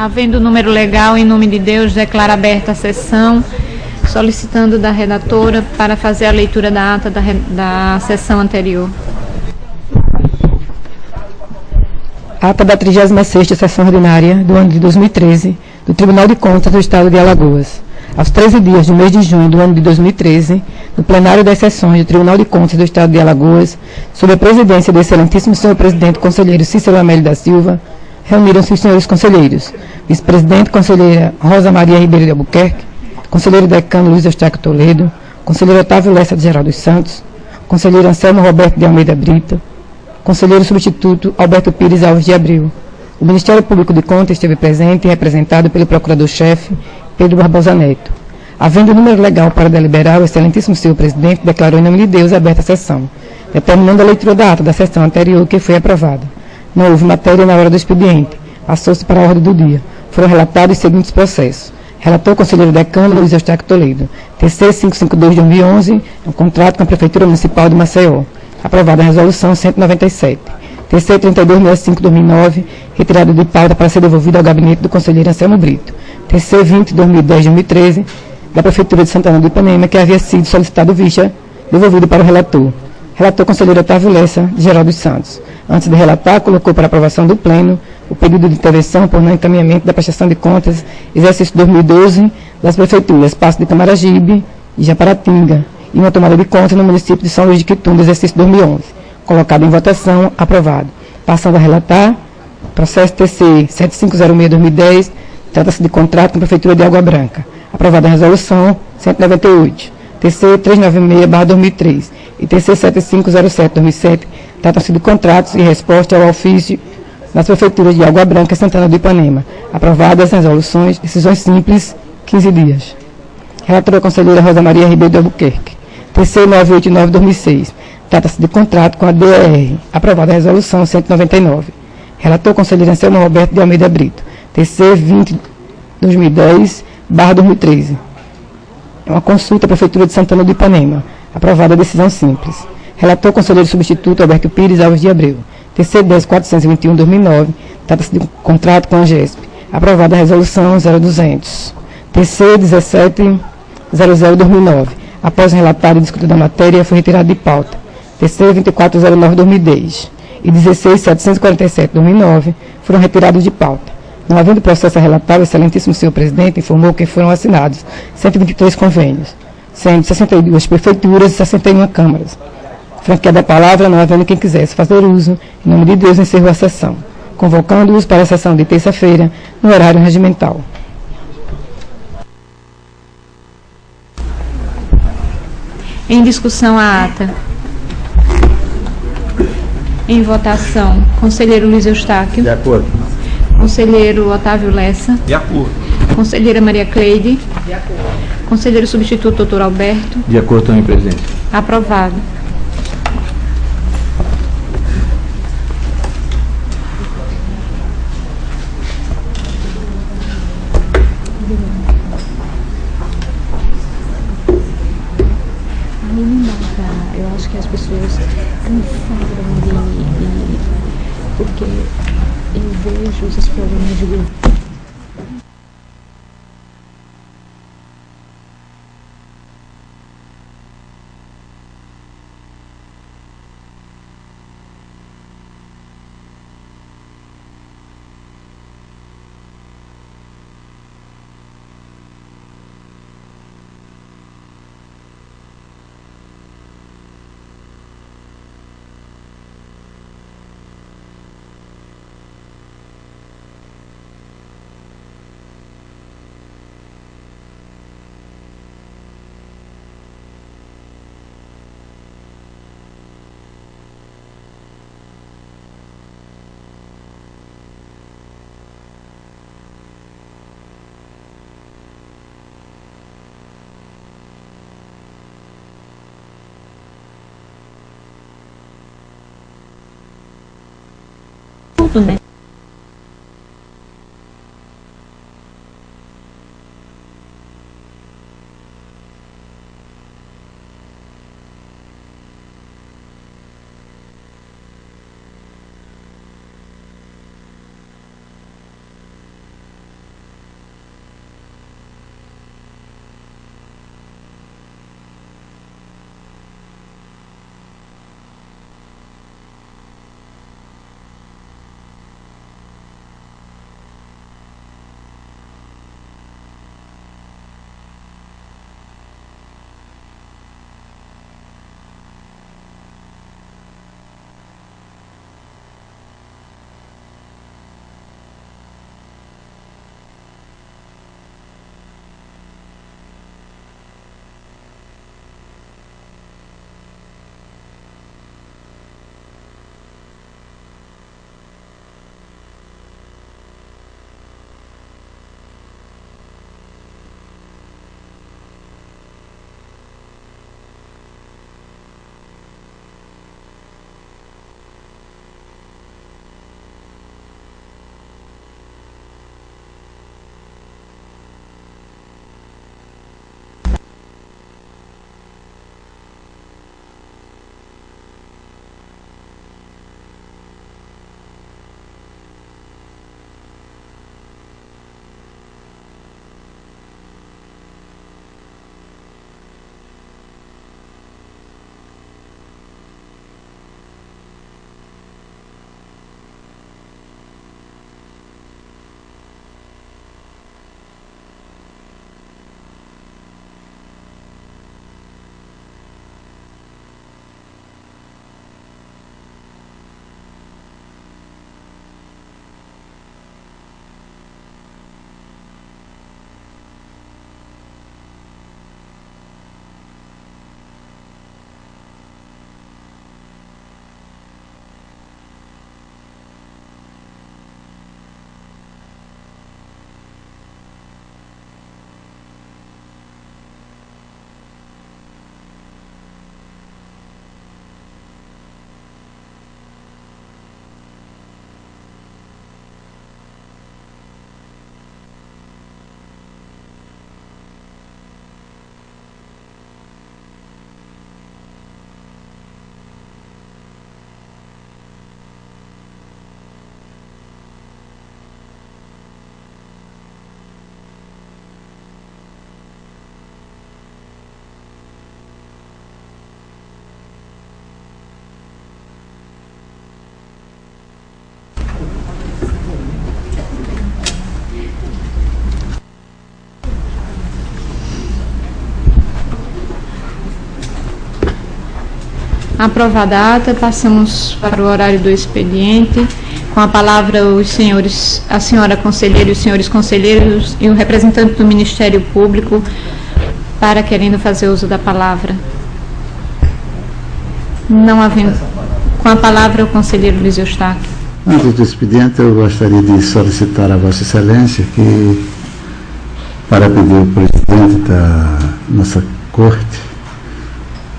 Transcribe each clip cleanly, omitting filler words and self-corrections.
Havendo o número legal, em nome de Deus, declaro aberta a sessão, solicitando da redatora para fazer a leitura da ata da sessão anterior. Ata da 36ª sessão ordinária do ano de 2013 do Tribunal de Contas do Estado de Alagoas. Aos 13 dias do mês de junho do ano de 2013, no plenário das sessões do Tribunal de Contas do Estado de Alagoas, sob a presidência do excelentíssimo senhor presidente conselheiro Cícero Amélio da Silva, reuniram-se os senhores conselheiros, vice-presidente conselheira Rosa Maria Ribeiro de Albuquerque, conselheiro decano Luiz Eustáquio Toledo, conselheiro Otávio Lessa de Geral dos Santos, conselheiro Anselmo Roberto de Almeida Brito, conselheiro substituto Alberto Pires Alves de Abreu. O Ministério Público de Contas esteve presente e representado pelo procurador-chefe Pedro Barbosa Neto. Havendo o número legal para deliberar, o excelentíssimo senhor presidente declarou em nome de Deus aberta a sessão, determinando a leitura da ata da sessão anterior que foi aprovada. Não houve matéria na hora do expediente. Passou-se para a ordem do dia. Foram relatados os seguintes processos. Relator conselheiro decano Luiz Eustáquio Toledo. TC 552/2011, um contrato com a Prefeitura Municipal de Maceió. Aprovada a resolução 197. TC 3265/2009, retirada de pauta para ser devolvida ao gabinete do conselheiro Anselmo Brito. TC 20/2010/2013, da Prefeitura de Santana do Ipanema, que havia sido solicitado vista, devolvido para o relator. Relator conselheiro Otávio Lessa, de Geral dos Santos. Antes de relatar, colocou para aprovação do Pleno o pedido de intervenção por não encaminhamento da prestação de contas, exercício 2012, das prefeituras Passo de Camaragibe e Japaratinga, e uma tomada de conta no município de São Luís de Quitunda, exercício 2011. Colocado em votação, aprovado. Passando a relatar, processo TC 7506/2010, trata-se de contrato com a Prefeitura de Água Branca. Aprovada a resolução 198. TC 396/2003 e TC 7507/2007, tratam-se de contratos e resposta ao ofício das Prefeituras de Água Branca e Santana do Ipanema. Aprovadas as resoluções, decisões simples, 15 dias. Relatora conselheira Rosa Maria Ribeiro de Albuquerque. TC 989/2006. Trata-se de contrato com a DER. Aprovada a resolução 199. Relator conselheiro Anselmo Roberto de Almeida Brito. TC 20/2010/2013. É uma consulta à Prefeitura de Santana do Ipanema. Aprovada a decisão simples. Relator conselheiro substituto Alberto Pires Alves de Abreu. TC 10.421/2009. Trata-se de um contrato com a AGESP. Aprovada a resolução 0200. TC 17.00/2009. Após relatar e discutir da matéria, foi retirado de pauta. TC 2409/2010 e 16.747/2009 foram retirados de pauta. Não havendo processo a relatar, o excelentíssimo senhor presidente informou que foram assinados 123 convênios, sendo 62 prefeituras e 61 câmaras. Franqueada a palavra, não havendo quem quisesse fazer uso, em nome de Deus encerrou a sessão, convocando-os para a sessão de terça-feira, no horário regimental. Em discussão a ata. Em votação, conselheiro Luiz Eustáquio. De acordo. Conselheiro Otávio Lessa. De acordo. Conselheira Maria Cleide. De acordo. Conselheiro substituto doutor Alberto. De acordo também, presidente. Aprovado. Eu acho que as pessoas cansaram porque eu vejo esses programas de governo. Tudo, né? Aprovada a ata, passamos para o horário do expediente. Com a palavra a senhora conselheira e os senhores conselheiros e o representante do Ministério Público para querendo fazer uso da palavra. Não havendo. Com a palavra o conselheiro Luiz Eustáquio. Antes do expediente, eu gostaria de solicitar a Vossa Excelência que, para pedir ao presidente da nossa Corte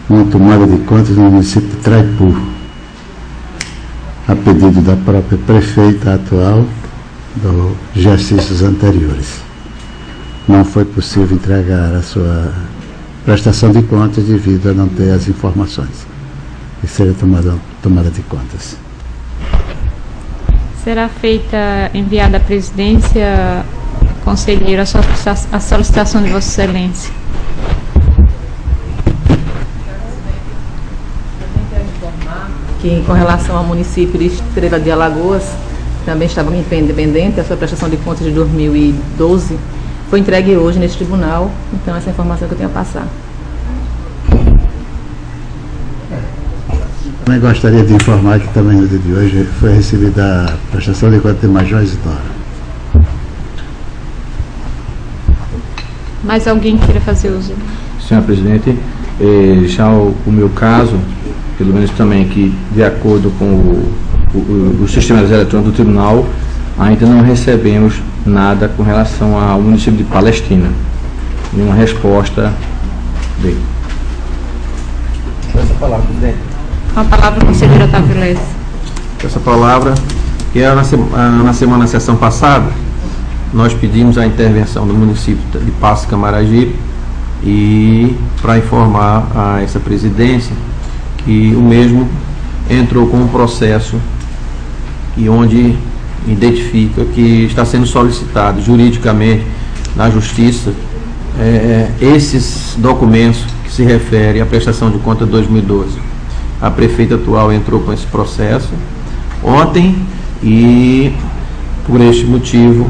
uma tomada de contas no município de Traipu, a pedido da própria prefeita atual dos exercícios anteriores. Não foi possível entregar a sua prestação de contas devido a não ter as informações. E seria tomada de contas. Será enviada à presidência, conselheiro, a solicitação de Vossa Excelência. Que com relação ao município de Estrela de Alagoas, também estava independente, a sua prestação de contas de 2012 foi entregue hoje neste tribunal, então essa é a informação que eu tenho a passar. Também gostaria de informar que também no dia de hoje foi recebida a prestação de contas de Major Isidoro. Mais alguém queira fazer uso? Senhora Presidente, já o meu caso, pelo menos também que de acordo com os sistemas eletrônicos do tribunal, ainda não recebemos nada com relação ao município de Palestina. Nenhuma resposta dele. Essa palavra, presidente. Com a palavra o conselheiro Otávio Lessa. Essa palavra, que na sessão passada, nós pedimos a intervenção do município de Passo Camaragibe e para informar a essa presidência que o mesmo entrou com um processo e onde identifica que está sendo solicitado juridicamente na Justiça esses documentos que se referem à prestação de conta de 2012. A prefeita atual entrou com esse processo ontem e, por este motivo,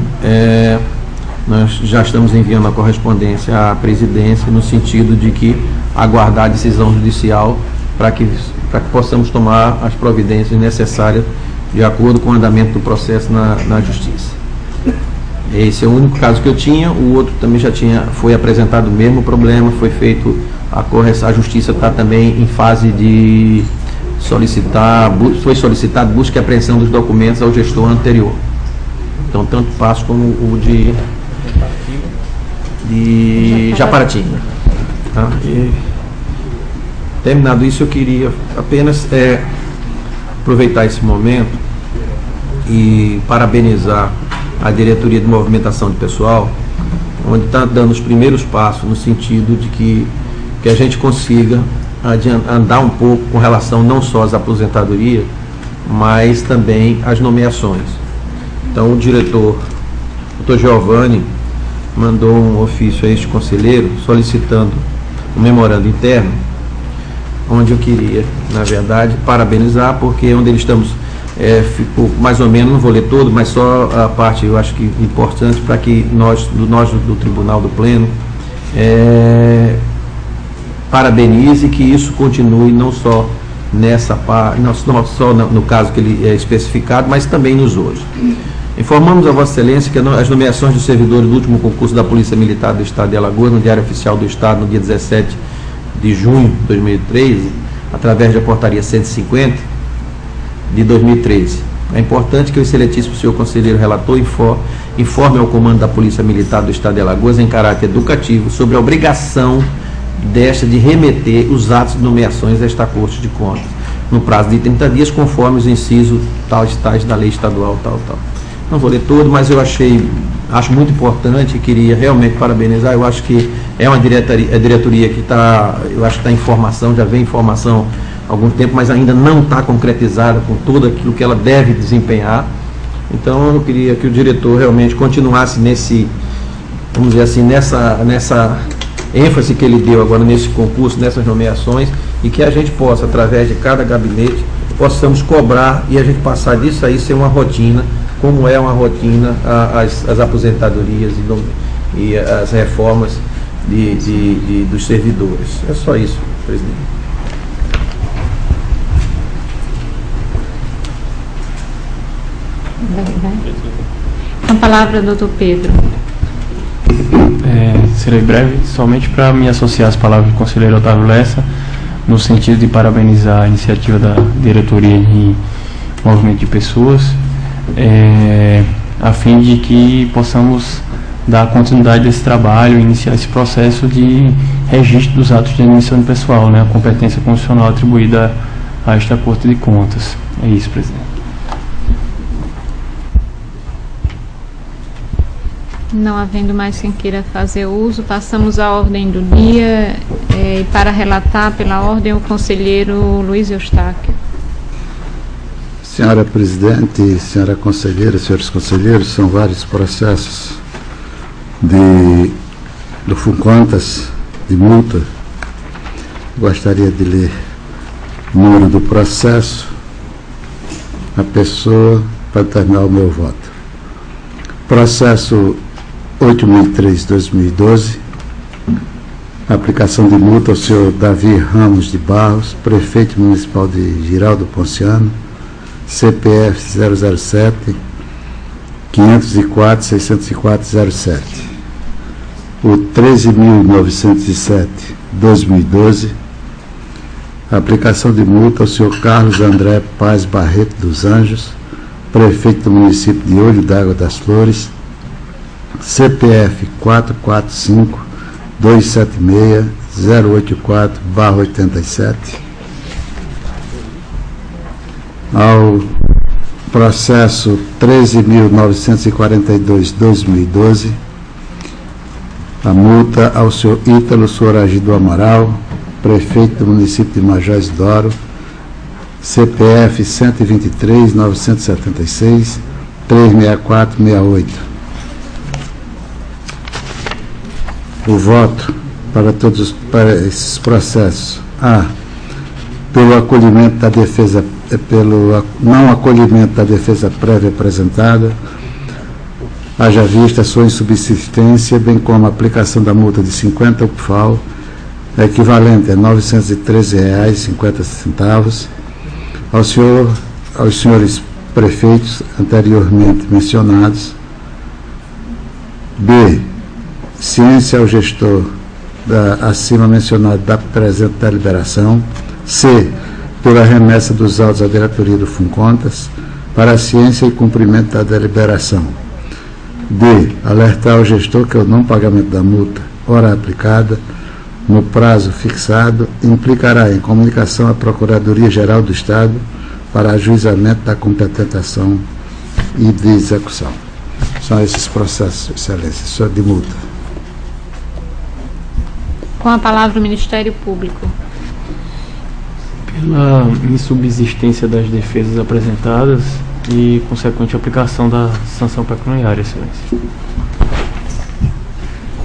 nós já estamos enviando a correspondência à presidência no sentido de que aguardar a decisão judicial para que possamos tomar as providências necessárias de acordo com o andamento do processo na Justiça. Esse é o único caso que eu tinha, o outro também foi apresentado o mesmo problema, foi feito a correção, a Justiça está também em fase de foi solicitado busca e apreensão dos documentos ao gestor anterior. Então, tanto Passo como o de Japaratinga. Tá? Terminado isso, eu queria apenas aproveitar esse momento e parabenizar a Diretoria de Movimentação de Pessoal, onde está dando os primeiros passos no sentido de que a gente consiga andar um pouco com relação não só às aposentadorias, mas também às nomeações. Então, o diretor, Dr. Giovanni, mandou um ofício a este conselheiro solicitando um memorando interno, onde eu queria, na verdade, parabenizar, porque onde eles estamos, ficou mais ou menos, não vou ler todo, mas só a parte, eu acho que importante, para que nós do Tribunal do Pleno, parabenize que isso continue não só nessa parte, não só no caso que ele é especificado, mas também nos outros. Informamos a Vossa Excelência que as nomeações dos servidores do último concurso da Polícia Militar do Estado de Alagoas, no Diário Oficial do Estado, no dia 17 de junho de 2013, através da portaria 150 de 2013. É importante que o excelentíssimo senhor conselheiro relator informe ao comando da Polícia Militar do Estado de Alagoas, em caráter educativo, sobre a obrigação desta de remeter os atos de nomeações a esta Corte de Contas, no prazo de 30 dias, conforme os incisos tais da lei estadual, tal. Não vou ler todo, mas eu acho muito importante e queria realmente parabenizar. Eu acho que é uma diretoria que eu acho que está em formação, já vem em formação há algum tempo, mas ainda não está concretizada com tudo aquilo que ela deve desempenhar. Então, eu queria que o diretor realmente continuasse vamos dizer assim, nessa ênfase que ele deu agora nesse concurso, nessas nomeações, e que a gente possa, através de cada gabinete, possamos cobrar e a gente passar disso aí ser uma rotina, como é uma rotina as aposentadorias e as reformas dos servidores. É só isso, presidente. Com a palavra, doutor Pedro. Serei breve, somente para me associar às palavras do conselheiro Otávio Lessa, no sentido de parabenizar a iniciativa da diretoria de movimento de pessoas, a fim de que possamos dar continuidade desse trabalho e iniciar esse processo de registro dos atos de admissão de pessoal, né, a competência constitucional atribuída a esta Corte de Contas. É isso, presidente. Não havendo mais quem queira fazer uso, passamos à ordem do dia e para relatar pela ordem o conselheiro Luiz Eustáquio. Senhora Presidente, senhora conselheira, senhores conselheiros, são vários processos do FUNCONTAS de multa. Gostaria de ler o número do processo, a pessoa, para terminar o meu voto. Processo 8003-2012, aplicação de multa ao senhor Davi Ramos de Barros, prefeito municipal de Giraldo Ponciano, CPF 007 504 604 07. O 13.907-2012, aplicação de multa ao senhor Carlos André Paz Barreto dos Anjos, prefeito do município de Olho d'Água das Flores, CPF 445-276-084/87, ao processo 13.942-2012, a multa ao senhor Ítalo Soragido do Amaral, prefeito do município de Major Isidoro, CPF 123.976-36468. O voto para esses processos: A, pelo acolhimento da defesa, pelo não acolhimento da defesa prévia apresentada, haja vista a sua insubsistência, bem como a aplicação da multa de 50 UPFAL, equivalente a R$ 913,50, aos senhores prefeitos anteriormente mencionados. B, ciência ao gestor acima mencionado da presente deliberação. C, pela remessa dos autos à diretoria do FUNCONTAS para a ciência e cumprimento da deliberação. D, alertar ao gestor que o não pagamento da multa, ora aplicada, no prazo fixado, implicará em comunicação à Procuradoria-Geral do Estado para ajuizamento da competente ação e de execução. São esses processos, Excelência, só de multa. Com a palavra o Ministério Público. Pela insubsistência das defesas apresentadas e consequente aplicação da sanção pecuniária, Excelência.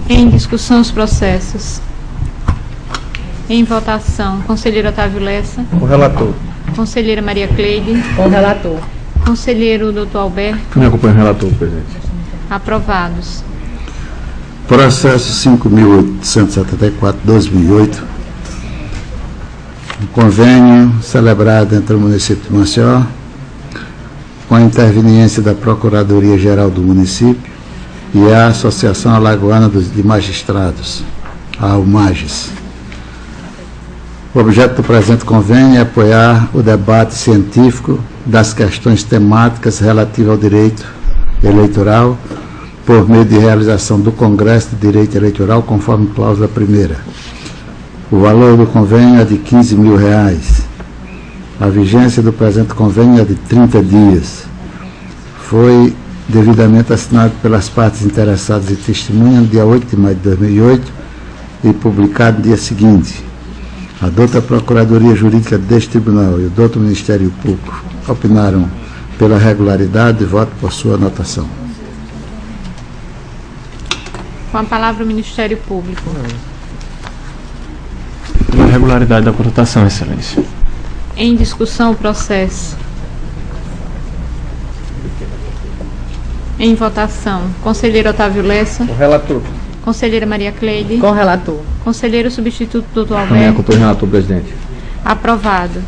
Em discussão os processos. Em votação, conselheiro Otávio Lessa. Com o relator. Conselheira Maria Cleide. Com o relator. Conselheiro doutor Alberto. Me acompanho o relator, presidente. Aprovados. Processo 5.874/2008, um convênio celebrado entre o município de Maceió, com a interveniência da Procuradoria-Geral do município e a Associação Alagoana de Magistrados, a UMAGES. O objeto do presente convênio é apoiar o debate científico das questões temáticas relativas ao direito eleitoral por meio de realização do Congresso de Direito Eleitoral, conforme cláusula primeira. O valor do convênio é de R$ 15.000. A vigência do presente convênio é de 30 dias. Foi devidamente assinado pelas partes interessadas e testemunha no dia 8 de maio de 2008 e publicado no dia seguinte. A douta Procuradoria Jurídica deste Tribunal e o douto Ministério Público opinaram pela regularidade e voto por sua anotação. Com a palavra o Ministério Público. Pela regularidade da cotação, Excelência. Em discussão o processo. Em votação, conselheiro Otávio Lessa. Com o relator. Conselheira Maria Cleide. Com o relator. Conselheiro substituto doutor Também Alberto. acompanho o relator, presidente. Aprovado.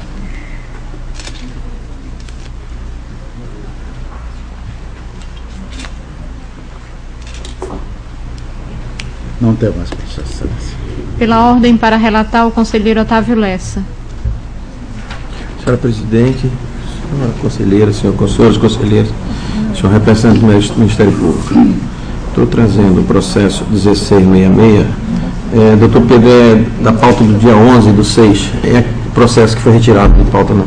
Não tem mais processo, Excelência. Pela ordem para relatar, o conselheiro Otávio Lessa. Senhora Presidente, senhora conselheira, senhores conselheiros, senhor representante do Ministério Público, estou trazendo o processo 1666. Doutor Pedro, da pauta do dia 11 do 6, é o processo que foi retirado de pauta na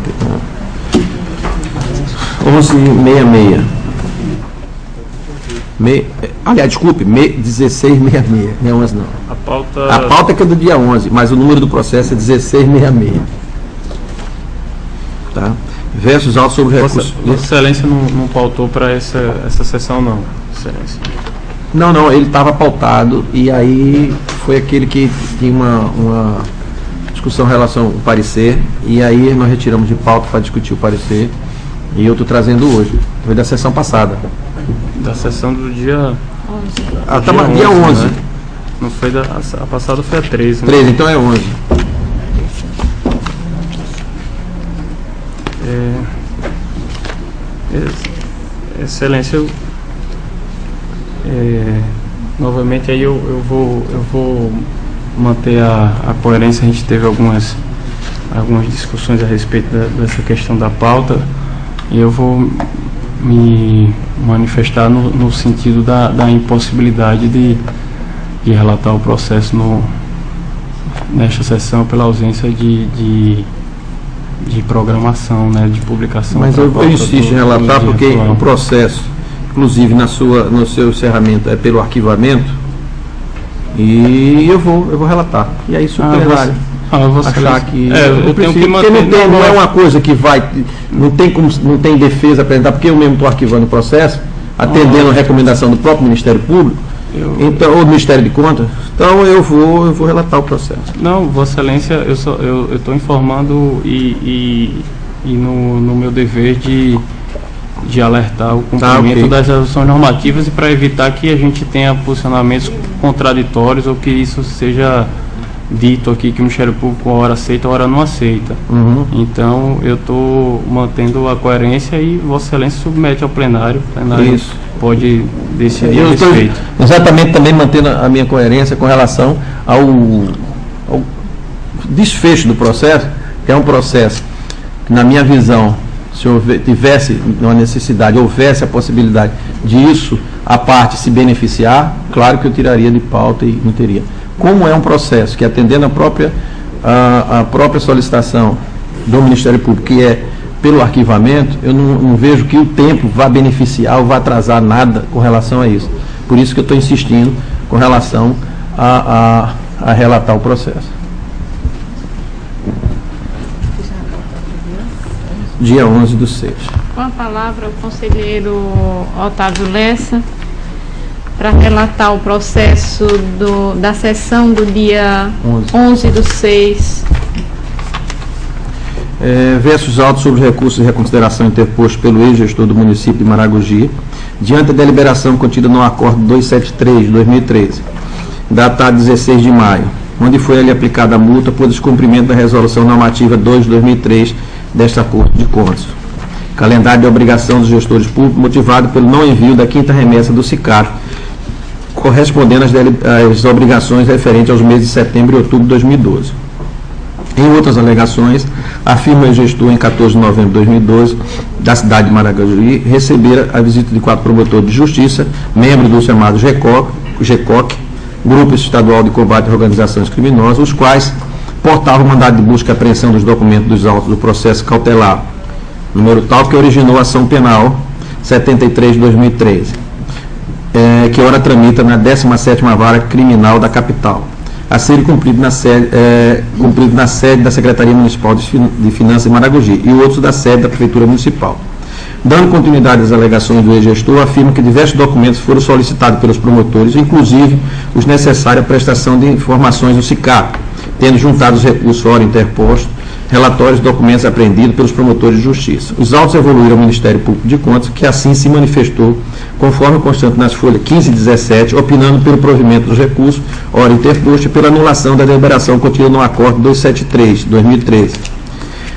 1166. Aliás, desculpe, 1666, não é 11 não. A pauta é que é do dia 11, mas o número do processo é 1666. Tá? Versos autos sobre recursos. Vossa Excelência não pautou para essa sessão, não, Excelência. Não, ele estava pautado e aí foi aquele que tinha uma discussão em relação ao parecer e aí nós retiramos de pauta para discutir o parecer e eu estou trazendo hoje. Foi da sessão passada. Da sessão do dia... dia 11. Né? Não foi a passada, foi a 13. 13, né? Então é 11. Excelência, novamente aí eu vou manter a coerência. A gente teve algumas discussões a respeito dessa questão da pauta e eu vou me manifestar no sentido da impossibilidade de relatar o processo nesta sessão pela ausência de programação, né, de publicação. Mas eu insisto em relatar porque o processo, inclusive no seu encerramento, é pelo arquivamento e eu vou relatar. E aí se o plenário achar que... eu tenho que manter... Não é uma coisa que vai... Não tem defesa a apresentar, porque eu mesmo estou arquivando o processo, atendendo a recomendação do próprio Ministério Público, então, ou do Ministério de Contas, então eu vou relatar o processo. Não, Vossa Excelência, eu estou informando e no meu dever de alertar o cumprimento das resoluções normativas e para evitar que a gente tenha posicionamentos contraditórios ou que isso seja dito aqui que o Ministério Público uma hora aceita, a hora não aceita. Então eu estou mantendo a coerência e Vossa Excelência submete ao plenário. O plenário Isso. Pode decidir a respeito. Exatamente, também mantendo a minha coerência com relação ao desfecho do processo, que é um processo que, na minha visão, se tivesse uma necessidade, houvesse a possibilidade disso, a parte se beneficiar, claro que eu tiraria de pauta e não teria. Como é um processo que, atendendo a própria solicitação do Ministério Público, que é pelo arquivamento, eu não vejo que o tempo vá beneficiar ou vá atrasar nada com relação a isso. Por isso que eu estou insistindo com relação a relatar o processo. Dia 11 do 6. Com a palavra o conselheiro Otávio Lessa para relatar o processo da sessão do dia 11 do 6. Versos autos sobre recursos de reconsideração interposto pelo ex-gestor do município de Maragogi, diante da deliberação contida no acordo 273 de 2013, datado 16 de maio, onde foi ali aplicada a multa por descumprimento da resolução normativa 2 de 2003 desta Corte de Contas. Calendário de obrigação dos gestores públicos motivado pelo não envio da quinta remessa do SICAR, correspondendo às obrigações referentes aos meses de setembro e outubro de 2012. Em outras alegações, afirma o gestor em 14 de novembro de 2012, da cidade de Maragogi, recebera a visita de 4 promotores de justiça, membros do chamado GECOC, Grupo Estadual de Combate a Organizações Criminosas, os quais portavam mandado de busca e apreensão dos documentos dos autos do processo cautelar, número tal que originou a ação penal 73 de 2013, que ora tramita na 17ª Vara Criminal da capital, a ser cumprido na sede da Secretaria Municipal de Finanças de Maragogi e outros da sede da Prefeitura Municipal. Dando continuidade às alegações do ex-gestor, afirma que diversos documentos foram solicitados pelos promotores, inclusive os necessários à prestação de informações do SICAR, tendo juntado os recursos ora interpostos, relatórios e documentos apreendidos pelos promotores de justiça. Os autos evoluíram ao Ministério Público de Contas, que assim se manifestou, conforme constante nas folhas 15 e 17, opinando pelo provimento dos recursos, ora interposto, e pela anulação da deliberação contida no acordo 273, de 2013,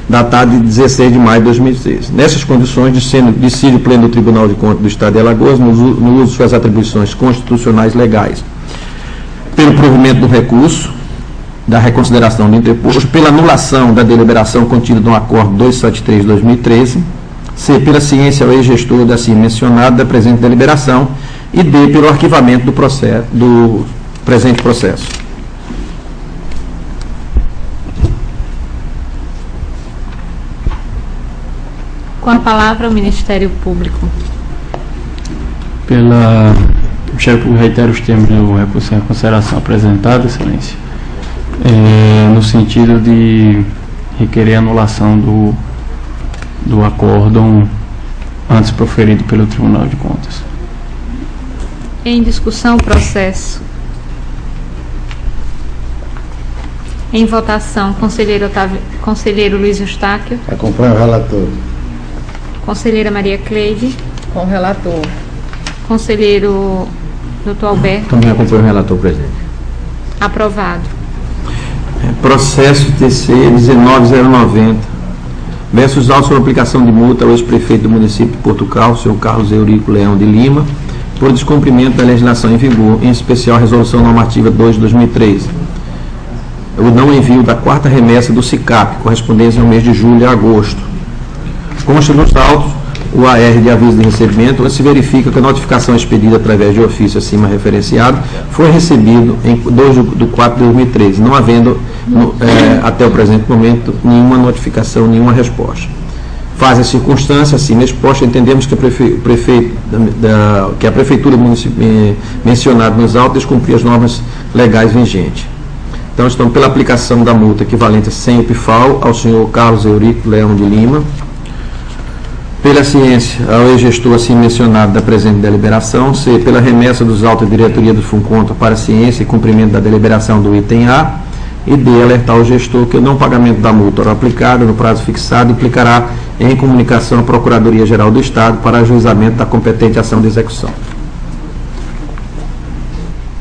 datado de 16 de maio de 2006. Nessas condições, decide o Pleno do Tribunal de Contas do Estado de Alagoas, no uso de suas atribuições constitucionais legais, pelo provimento do recurso, da reconsideração do interposto, pela anulação da deliberação contida no acordo 273 de 2013, C, pela ciência ao ex-gestor da assim mencionado da presente deliberação, e D, pelo arquivamento do presente processo. Com a palavra, o Ministério Público. O Ministério Público reitera os termos do recurso em reconsideração apresentado, Excelência, no sentido de requerer a anulação do acórdão antes proferido pelo Tribunal de Contas. Em discussão, processo. Em votação, conselheiro Luiz Eustáquio. Acompanho o relator. Conselheira Maria Cleide. Com o relator. Conselheiro Dr. Alberto. Também acompanho o relator, presidente. Aprovado. Processo TC 19090, versus auto sobre aplicação de multa ao ex-prefeito do município de Portugal, senhor Carlos Eurico Leão de Lima, por descumprimento da legislação em vigor, em especial a Resolução Normativa 2 de 2013. O não envio da quarta remessa do SICAP, correspondente ao mês de julho e agosto. Consta nos autos o AR de aviso de recebimento, onde se verifica que a notificação expedida através de ofício acima referenciado foi recebido em 2 de 4 de 2013, não havendo, até o presente momento, nenhuma notificação, nenhuma resposta. Faz a circunstância acima exposta, entendemos que a Prefeitura mencionada nos autos descumprir as normas legais vigentes. Então, estamos pela aplicação da multa equivalente a 100 EPFAL ao senhor Carlos Eurico Leão de Lima, pela ciência ao ex-gestor assim mencionado da presente deliberação, C, pela remessa dos autos de diretoria do FUNCONTA para a ciência e cumprimento da deliberação do item A, e D, alertar o gestor que o não pagamento da multa aplicada no prazo fixado implicará em comunicação à Procuradoria-Geral do Estado para ajuizamento da competente ação de execução.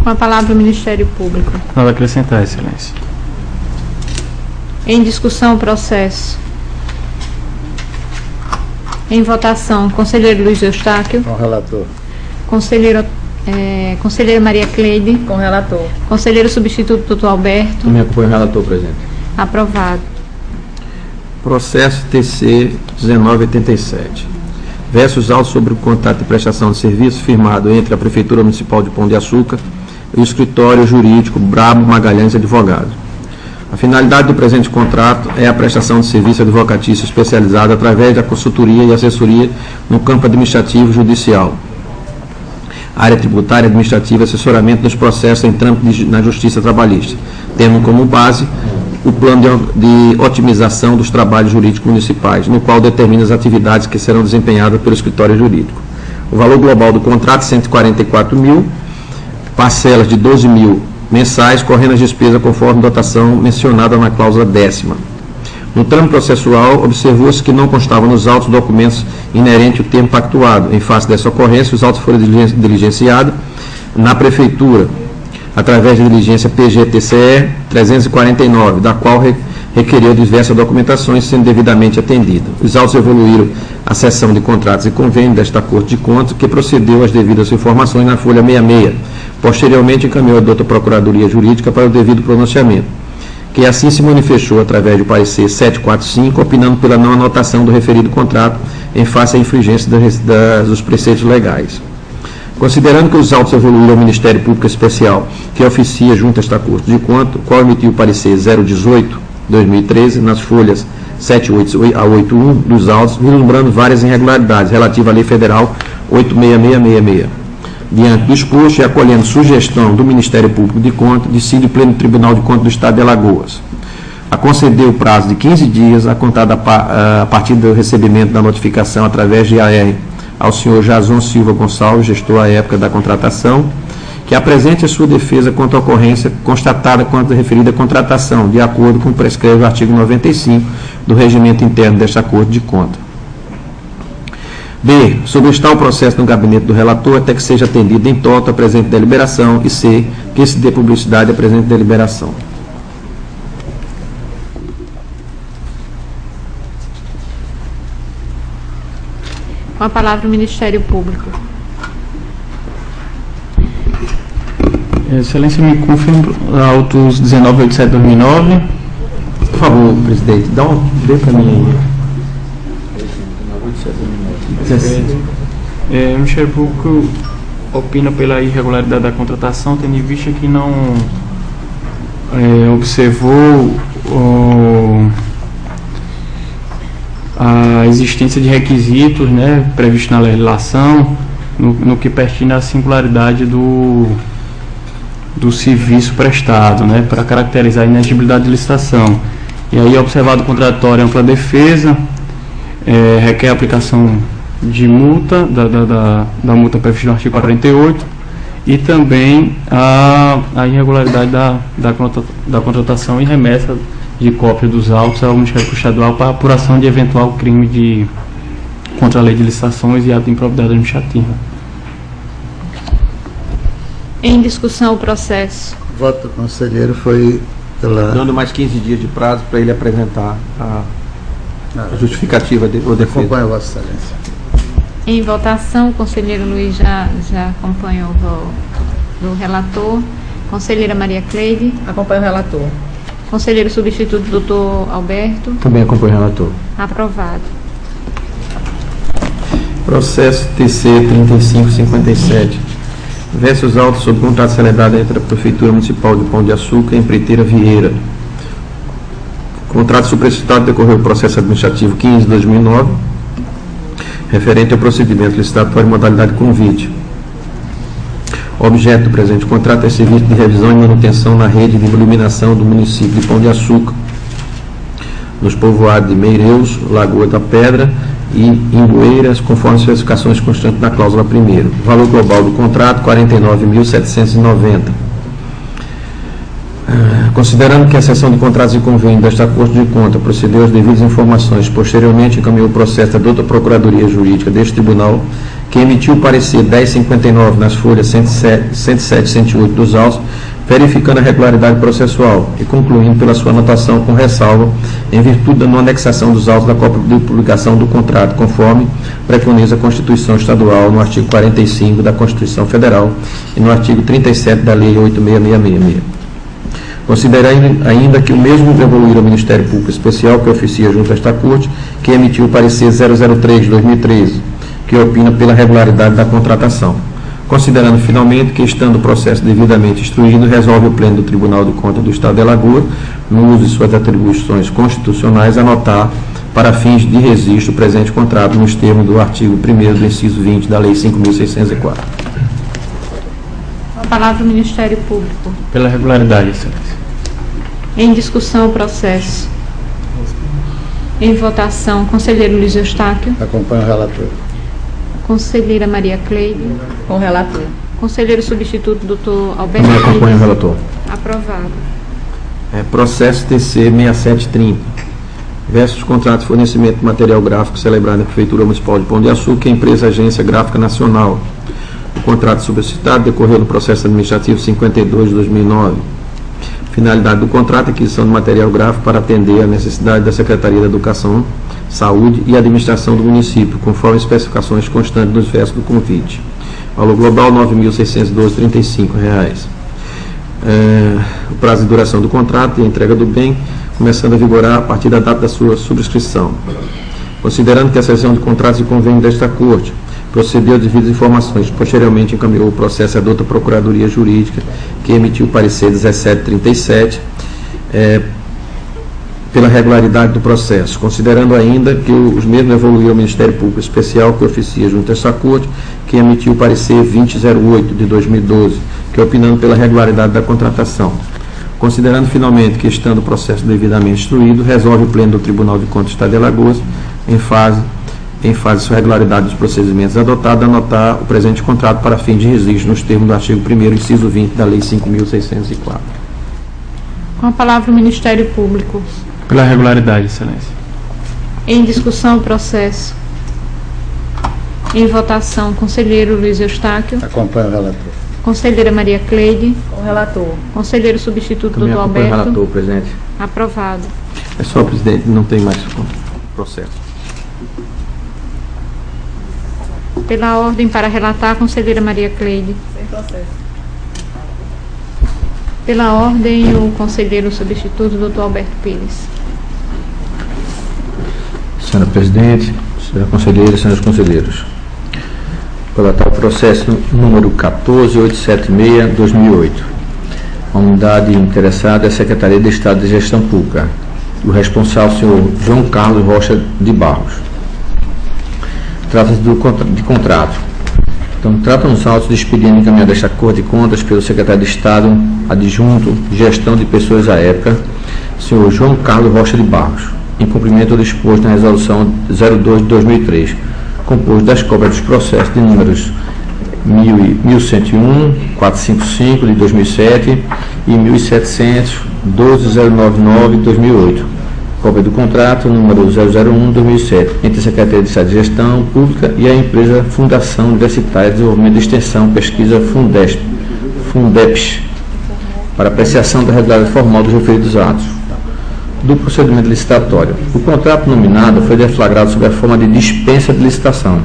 Com a palavra, o Ministério Público. Nada a acrescentar, Excelência. Em discussão, processo. Em votação, conselheiro Luiz Eustáquio. Com o relator. Conselheira Maria Cleide. Com o relator. Conselheiro substituto Dr. Alberto. Também acompanho o relator, presidente. Aprovado. Processo TC 1987. Versus auto sobre o contrato de prestação de serviço firmado entre a Prefeitura Municipal de Pão de Açúcar e o escritório jurídico Brabo Magalhães Advogados. A finalidade do presente contrato é a prestação de serviço advocatício especializado através da consultoria e assessoria no campo administrativo judicial, área tributária, administrativa, assessoramento dos processos em trâmite na Justiça Trabalhista, tendo como base o plano de otimização dos trabalhos jurídicos municipais, no qual determina as atividades que serão desempenhadas pelo escritório jurídico. O valor global do contrato, 144 mil, parcelas de 12 mil mensais, correndo as despesas conforme dotação mencionada na cláusula 10ª. No trâmite processual, observou-se que não constavam nos autos documentos inerentes ao termo pactuado. Em face dessa ocorrência, os autos foram diligenciados na Prefeitura, através da diligência PGTCE 349, da qual requeriu diversas documentações, sendo devidamente atendida. Os autos evoluíram à seção de contratos e convênios desta Corte de Contas, que procedeu às devidas informações na folha 66. Posteriormente, encaminhou a douta Procuradoria Jurídica para o devido pronunciamento, que assim se manifestou através do parecer 745, opinando pela não anotação do referido contrato em face à infringência dos preceitos legais. Considerando que os autos evoluíram ao Ministério Público Especial, que oficia junto a esta Corte de Contas, o qual emitiu o parecer 018/2013, nas folhas 78 a 81 dos autos, vislumbrando várias irregularidades relativas à Lei Federal 86666. Diante do exposto e acolhendo sugestão do Ministério Público de Contas, decide o Pleno Tribunal de Contas do Estado de Alagoas a conceder o prazo de 15 dias a contar a partir do recebimento da notificação através de AR ao senhor Jason Silva Gonçalves, gestor à época da contratação, que apresente a sua defesa quanto à ocorrência constatada quanto à referida contratação, de acordo com o que prescreve o artigo 95 do Regimento Interno desta Corte de Contas. B. Sobrestar o processo no gabinete do relator até que seja atendido em toto a presente deliberação. E C. Que se dê publicidade à presente deliberação. Com a palavra o Ministério Público. Excelência, me confirma autos 1987/2009. Por favor, presidente, dê para mim aí. O Ministério Público opina pela irregularidade da contratação, tendo em vista que não observou a existência de requisitos, né, previstos na legislação, no que pertine à singularidade do serviço prestado, né, para caracterizar a inexigibilidade de licitação. E aí, observado o contraditório ampla defesa, requer a aplicação de multa, da multa prevista no artigo 48, e também a irregularidade da contratação e remessa de cópia dos autos ao Ministério Público Estadual para apuração de eventual crime contra a lei de licitações e ato de improbidade administrativa. Em discussão o processo. O voto do conselheiro foi pela... Dando mais 15 dias de prazo para ele apresentar a justificativa ou defesa. Acompanho, Vossa Excelência. Em votação, o conselheiro Luiz já acompanhou o voto do relator. Conselheira Maria Cleide. Acompanho o relator. Conselheiro substituto, doutor Alberto. Também acompanho o relator. Aprovado. Processo TC 3557. Versus autos sobre contrato celebrado entre a Prefeitura Municipal de Pão de Açúcar e a empreiteira Vieira. O contrato supracitado decorreu o processo administrativo 15/2009, referente ao procedimento licitatório e modalidade de convite. O objeto do presente contrato é serviço de revisão e manutenção na rede de iluminação do município de Pão de Açúcar, nos povoados de Meireus, Lagoa da Pedra e Imbueiras, conforme as especificações constantes da cláusula 1ª. O valor global do contrato, R$ 49.790. Considerando que a seção de contratos e convênio desta Corte de Contas procedeu às devidas informações, posteriormente encaminhou o processo da outra Procuradoria Jurídica deste Tribunal, que emitiu o parecer 1059 nas folhas 107 e 108 dos autos, verificando a regularidade processual e concluindo pela sua anotação com ressalva, em virtude da não anexação dos autos da cópia de publicação do contrato, conforme preconiza a Constituição Estadual no artigo 45 da Constituição Federal e no artigo 37 da Lei 86666. Considerando ainda que o mesmo evoluir ao Ministério Público Especial, que oficia junto a esta Corte, que emitiu o parecer 003 de 2013, que opina pela regularidade da contratação. Considerando finalmente que, estando o processo devidamente instruído, resolve o Pleno do Tribunal de Contas do Estado de Alagoas, no uso de suas atribuições constitucionais, anotar, para fins de registro, o presente contrato nos termos do artigo 1º do inciso 20 da Lei 5.604. A palavra ao Ministério Público. Pela regularidade, Excelência. Em discussão o processo. Em votação, conselheiro Luiz Eustáquio. Acompanho o relator. Conselheira Maria Cleide. Com o relator. Conselheiro substituto, doutor Alberto. Também acompanho o relator. Aprovado. Processo TC 6730. Versus contrato de fornecimento de material gráfico celebrado na Prefeitura Municipal de Pão de Açúcar e a empresa Agência Gráfica Nacional. O contrato solicitado decorreu no processo administrativo 52 de 2009. Finalidade do contrato: aquisição de material gráfico para atender à necessidade da Secretaria da Educação, Saúde e Administração do município, conforme especificações constantes dos versos do convite. Valor global R$ 9.612,35. O prazo de duração do contrato e a entrega do bem começando a vigorar a partir da data da sua subscrição. Considerando que a seção de contratos e convênio desta Corte procedeu às devidas informações, posteriormente encaminhou o processo à outra Procuradoria Jurídica, que emitiu o parecer 1737, pela regularidade do processo, considerando ainda que os mesmos evoluíram ao Ministério Público Especial, que oficia junto a esta Corte, que emitiu o parecer 2008 de 2012, que opinando pela regularidade da contratação. Considerando finalmente que, estando o processo devidamente instruído, resolve o Pleno do Tribunal de Contas do Estado de Alagoas, em fase de sua regularidade dos procedimentos adotados, anotar o presente contrato para fim de registro nos termos do artigo 1º, inciso 20 da Lei 5.604. Com a palavra o Ministério Público. Pela regularidade, Excelência. Em discussão o processo. Em votação, conselheiro Luiz Eustáquio. Acompanho o relator. Conselheira Maria Cleide. Com o relator. Conselheiro substituto, Também doutor acompanho o Alberto. relator, presidente. Aprovado. É só, presidente, não tem mais processo. Pela ordem para relatar, conselheira Maria Cleide. Sem processo. Pela ordem, o conselheiro substituto, doutor Alberto Pires. Senhora Presidente, senhora conselheira, senhores conselheiros. Relatar o processo número 14876-2008. A unidade interessada é a Secretaria de Estado de Gestão Pública. O responsável, o senhor João Carlos Rocha de Barros. Trata-se de contrato. Então, tratam os autos de expediente encaminhado a esta Corte de Contas pelo secretário de Estado adjunto de Gestão de Pessoas à época, senhor João Carlos Rocha de Barros, em cumprimento ao disposto na Resolução 02 de 2003, composto das cópias dos processos de números 1101, 455 de 2007 e 1700, 12099 de 2008. Cópia do contrato número 001 2007 entre a Secretaria de Estado de Gestão Pública e a empresa Fundação Universitária de Desenvolvimento de Extensão Pesquisa Fundeps, para apreciação da regularidade formal dos referidos atos. Do procedimento licitatório. O contrato nominado foi deflagrado sob a forma de dispensa de licitação,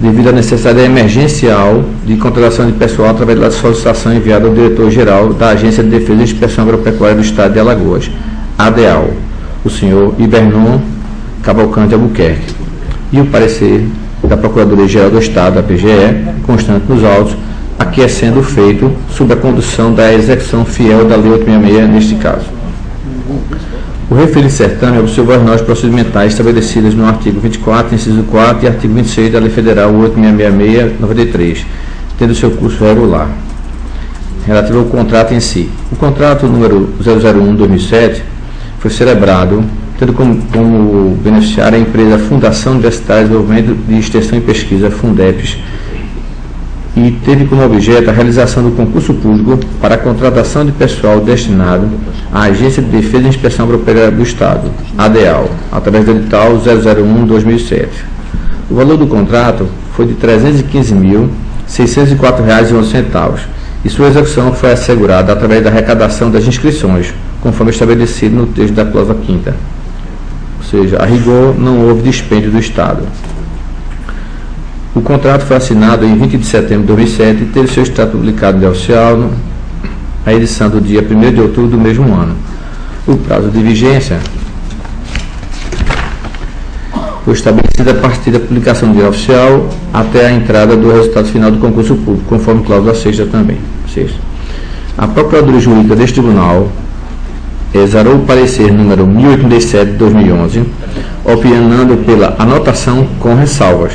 devido à necessidade emergencial de contratação de pessoal através da solicitação enviada ao diretor-geral da Agência de Defesa e Inspeção Agropecuária do Estado de Alagoas, ADEAL, o senhor Ibernon Cavalcante Albuquerque, e o parecer da Procuradoria-Geral do Estado, a PGE, constante nos autos, aquiescendo feito sob a condução da execução fiel da Lei 866 neste caso. O referido certame observou as normas procedimentais estabelecidas no artigo 24, inciso 4 e artigo 26 da Lei Federal 8666-93, tendo seu curso regular. Relativo ao contrato em si. O contrato número 001-2007 foi celebrado, tendo como beneficiária a empresa Fundação Universitária de Desenvolvimento de Extensão e Pesquisa, Fundeps, e teve como objeto a realização do concurso público para a contratação de pessoal destinado à Agência de Defesa e Inspeção Agropecuária do Estado, ADEAL, através do edital 001-2007. O valor do contrato foi de R$ 315.604,11 e sua execução foi assegurada através da arrecadação das inscrições, conforme estabelecido no texto da cláusula 5ª. Ou seja, a rigor não houve dispêndio do Estado. O contrato foi assinado em 20 de setembro de 2007 e teve seu extrato publicado no oficial a edição do dia 1º de outubro do mesmo ano. O prazo de vigência foi estabelecido a partir da publicação do dia oficial até a entrada do resultado final do concurso público, conforme cláusula 6ª também. A Procuradoria Jurídica deste Tribunal exarou o parecer número 1087 de 2011, opinando pela anotação com ressalvas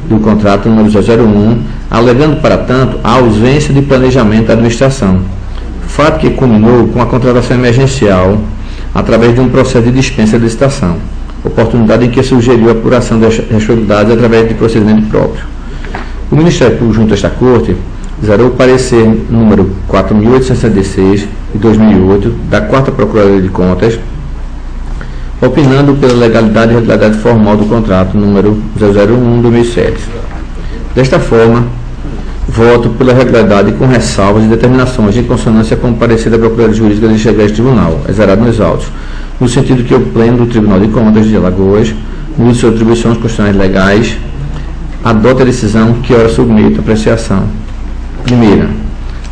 do contrato número 001, alegando, para tanto, a ausência de planejamento da administração, fato que culminou com a contratação emergencial através de um processo de dispensa de licitação, oportunidade em que sugeriu a apuração das responsabilidades através de procedimento próprio. O Ministério Público, junto a esta Corte, exarou o parecer número 4.866 de 2008 da 4ª Procuradoria de Contas, opinando pela legalidade e regularidade formal do contrato número 001-2007. Desta forma, voto pela regularidade com ressalvas e determinações em consonância com o parecer da Procuradoria Jurídica de chegar este tribunal, exarado nos autos, no sentido que o Pleno do Tribunal de Contas de Alagoas, no uso de suas atribuições constitucionais legais, adota a decisão que ora submete à apreciação. Primeira,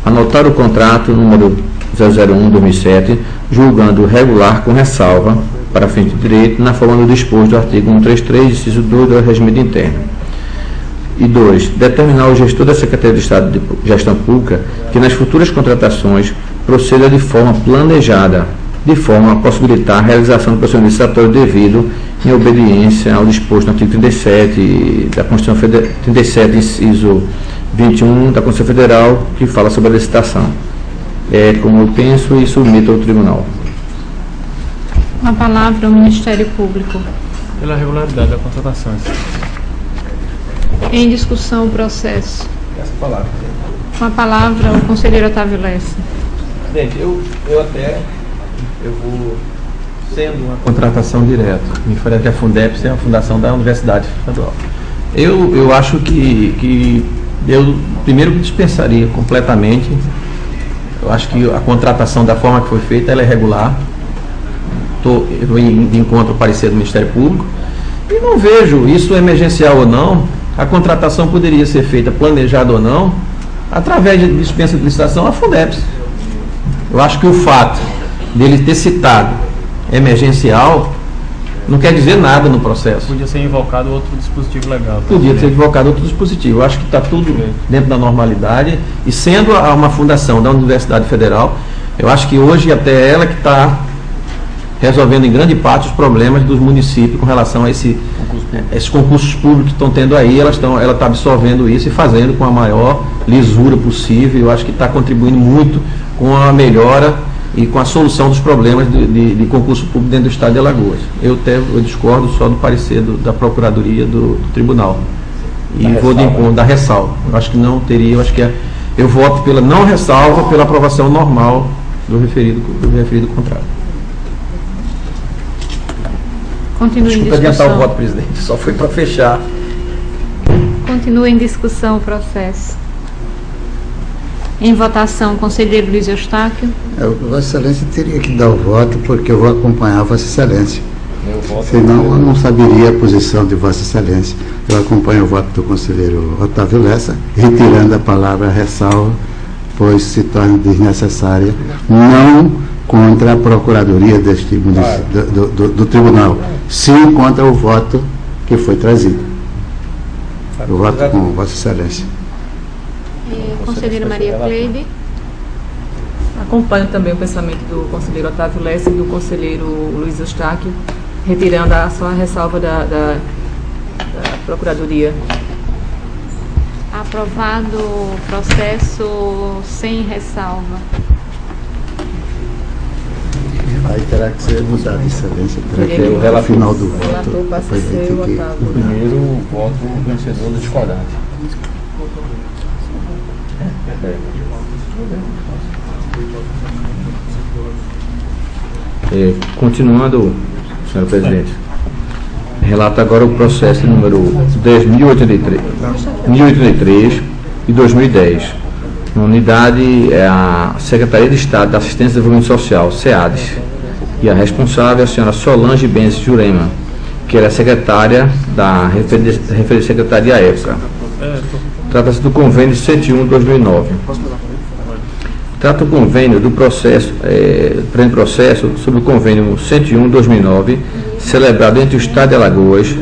anotar o contrato número 001-2007, julgando regular com ressalva, para fins de direito, na forma do disposto do artigo 133, inciso 2 do Regimento Interno. E 2. Determinar o gestor da Secretaria de Estado de Gestão Pública que nas futuras contratações proceda de forma planejada, de forma a possibilitar a realização do procedimento licitatório devido em obediência ao disposto no artigo 37 da Constituição Federal, 37, inciso 21 da Constituição Federal, que fala sobre a licitação. É como eu penso e submeto ao tribunal. Com a palavra, o Ministério Público. Pela regularidade da contratação. Em discussão, o processo. Essa palavra. Com a palavra, o conselheiro Otávio Lessa. Presidente, eu vou, sendo uma contratação direta, me parece que a Fundeps é a fundação da Universidade Estadual. Eu acho que eu primeiro dispensaria completamente. Eu acho que a contratação da forma que foi feita, ela é regular. Estou de encontro ao parecer do Ministério Público e não vejo isso emergencial ou não. A contratação poderia ser feita planejada ou não, através de dispensa de licitação, a Fundeps. Eu acho que o fato dele ter citado emergencial não quer dizer nada no processo. Podia ser invocado outro dispositivo legal. Podia ser invocado outro dispositivo. Eu acho que está tudo dentro da normalidade. E sendo uma fundação da Universidade Federal, eu acho que hoje até ela que está resolvendo em grande parte os problemas dos municípios com relação a esses concursos públicos que estão tendo aí. Ela está absorvendo isso e fazendo com a maior lisura possível. Eu acho que está contribuindo muito com a melhora e com a solução dos problemas de concurso público dentro do Estado de Alagoas. Eu discordo só do parecer da Procuradoria do Tribunal. E vou de encontro da ressalva. Eu acho que não teria, eu voto pela não ressalva, pela aprovação normal do referido contrato. Continua em Desculpa adiantar o discussão. voto, presidente, só foi para fechar. Continua em discussão o processo. Em votação, conselheiro Luiz Eustáquio. Vossa Excelência teria que dar o voto, porque eu vou acompanhar Vossa Excelência. Senão eu não saberia a posição de Vossa Excelência. Eu acompanho o voto do conselheiro Otávio Lessa, retirando a palavra ressalva, pois se torna desnecessária, não contra a Procuradoria deste do Tribunal, sim contra o voto que foi trazido. Eu voto com Vossa Excelência. Conselheira Maria Cleide. Acompanho também o pensamento do conselheiro Otávio Lessa e do conselheiro Luiz Eustáquio, retirando só a ressalva da Procuradoria. Aprovado o processo sem ressalva. Aí terá que ser mudado, Excelência, terá que O ter o final do O relator voto. passa a ser o Otávio. Primeiro voto vencedor do discordante. Continuando, senhor presidente, relato agora o processo número 10.083 e 2010. Na unidade é a Secretaria de Estado da Assistência e Desenvolvimento Social, SEADES, e a responsável é a senhora Solange Benz Jurema, que era secretária da referida secretaria à época. Trata-se do convênio 101/2009. Trata o convênio do processo, processo sobre o convênio 101/2009, celebrado entre o Estado de Alagoas,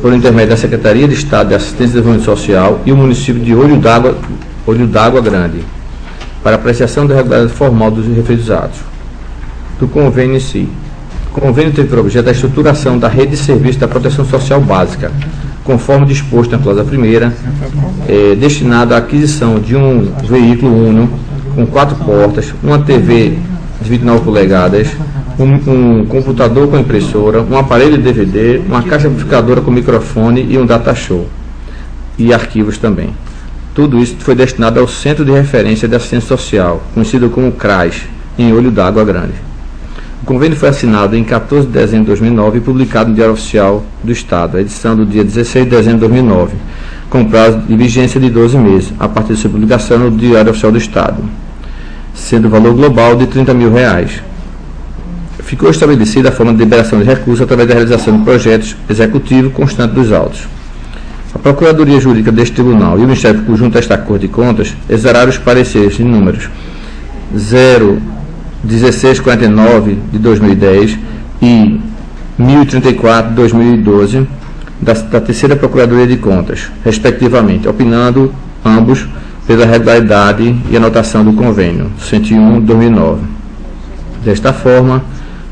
por intermédio da Secretaria de Estado de Assistência e Desenvolvimento Social e o município de Olho d'Água Grande, para apreciação da regularidade formal dos referidos atos. Do convênio em si. O convênio teve por objeto a estruturação da rede de serviços da proteção social básica, conforme disposto na cláusula primeira, destinado à aquisição de um veículo Uno com 4 portas, uma TV de 29 polegadas, um computador com impressora, um aparelho de DVD, uma caixa amplificadora com microfone e um data show. E arquivos também. Tudo isso foi destinado ao Centro de Referência de Assistência Social, conhecido como CRAS, em Olho d'Água Grande. O convênio foi assinado em 14 de dezembro de 2009 e publicado no Diário Oficial do Estado, a edição do dia 16 de dezembro de 2009, com prazo de vigência de 12 meses, a partir de sua publicação no Diário Oficial do Estado, sendo o valor global de R$30 mil. Ficou estabelecida a forma de liberação de recursos através da realização de projetos executivos constantes dos autos. A Procuradoria Jurídica deste Tribunal e o Ministério Público junto a esta Corte de Contas exararam os pareceres de números 01649 de 2010 e 1034 de 2012 da Terceira Procuradoria de Contas, respectivamente, opinando ambos pela regularidade e anotação do convênio 101 de 2009. Desta forma,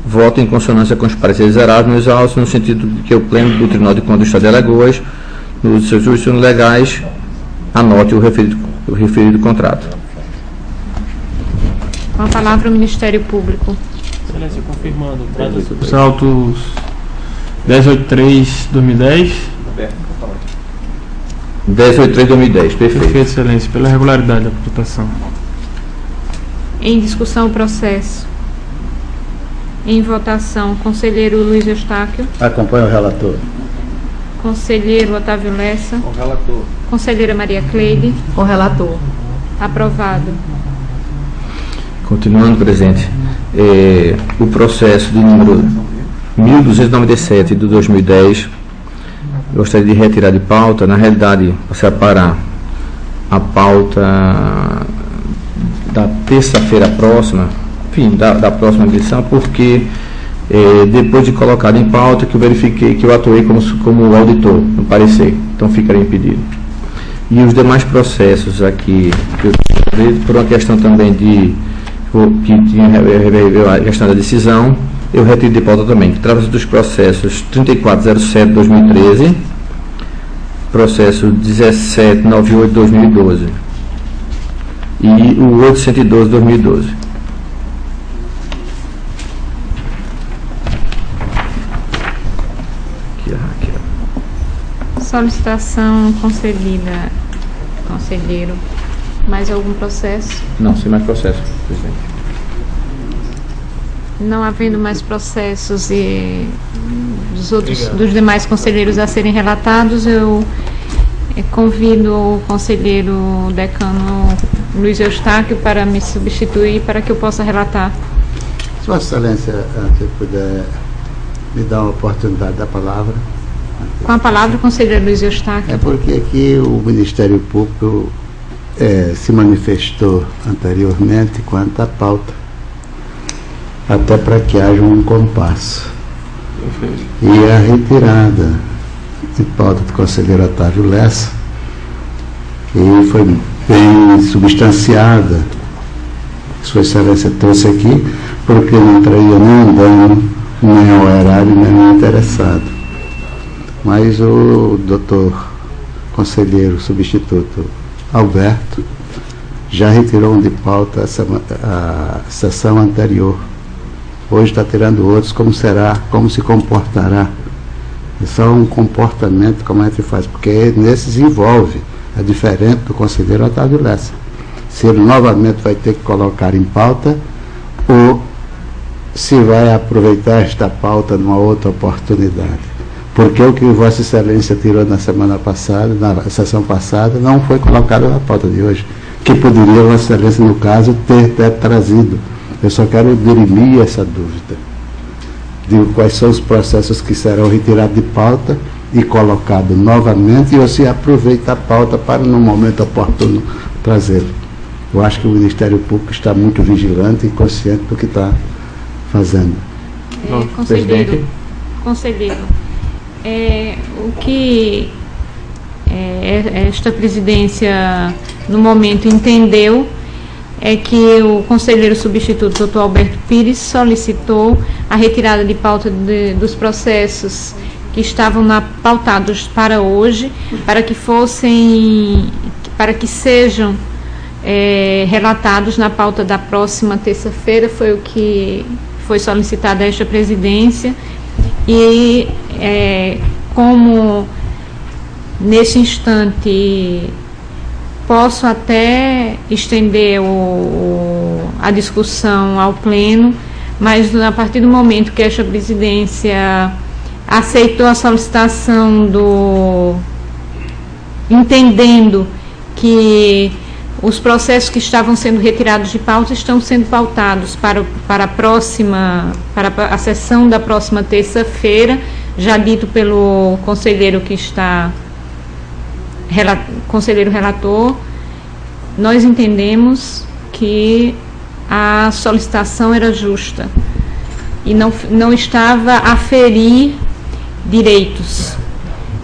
voto em consonância com os pareceres zerados nos autos, no sentido de que o Pleno do Tribunal de Contas do Estado de Alagoas, nos seus jurisdições legais, anote o referido contrato. Com a palavra o Ministério Público. Excelência, confirmando. Os autos 1083/2010. 1083/2010, perfeito. Perfeito, Excelência, pela regularidade da votação. Em discussão o processo. Em votação, conselheiro Luiz Eustáquio. Acompanho o relator. Conselheiro Otávio Lessa. O relator. Conselheira Maria Cleide. Com o relator. Aprovado. Continuando, presidente, o processo de número 1297 de 2010, gostaria de retirar de pauta, na realidade, passar para a pauta da terça-feira próxima, enfim, da próxima edição, porque depois de colocado em pauta, que eu verifiquei que eu atuei como auditor no parecer, então ficaria impedido. E os demais processos aqui, por uma questão também que tinha a questão da decisão, eu retiro de pauta também, que trata-se dos processos 3407-2013, processo 1798-2012 e o 812-2012. Solicitação concedida, conselheiro. Mais algum processo? Não, sem mais processo, presidente. Não havendo mais processos e dos demais conselheiros a serem relatados, eu convido o conselheiro decano Luiz Eustáquio para me substituir, para que eu possa relatar. Se Vossa Excelência, se puder me dar uma oportunidade da palavra. Com a palavra, o conselheiro Luiz Eustáquio. É porque aqui o Ministério Público se manifestou anteriormente quanto à pauta, até para que haja um compasso. E a retirada de pauta do conselheiro Otávio Lessa, e foi bem substanciada, Sua Excelência trouxe aqui, porque não traía nem dano, nem ao erário, nem ao interessado. Mas o doutor conselheiro substituto Alberto já retirou de pauta a sessão anterior. Hoje está tirando outros, como se comportará. É só um comportamento como a gente faz, porque nesses envolve, é diferente do conselheiro Otávio Lessa. Se ele novamente vai ter que colocar em pauta, ou se vai aproveitar esta pauta numa outra oportunidade. Porque o que Vossa Excelência tirou na semana passada, na sessão passada, não foi colocado na pauta de hoje, que poderia Vossa Excelência, no caso, ter trazido. Eu só quero dirimir essa dúvida de quais são os processos que serão retirados de pauta e colocados novamente, e você aproveita a pauta para, no momento oportuno, trazê-lo. Eu acho que o Ministério Público está muito vigilante e consciente do que está fazendo. Conselheiro, o que esta presidência, no momento, entendeu é que o conselheiro substituto, doutor Alberto Pires, solicitou a retirada de pauta dos processos que estavam pautados para hoje, para que sejam relatados na pauta da próxima terça-feira. Foi o que foi solicitado a esta presidência, e como neste instante posso até estender a discussão ao pleno, mas a partir do momento que esta presidência aceitou a solicitação entendendo que os processos que estavam sendo retirados de pauta estão sendo pautados para a sessão da próxima terça-feira, já dito pelo conselheiro conselheiro relator, nós entendemos que a solicitação era justa e não estava a ferir direitos,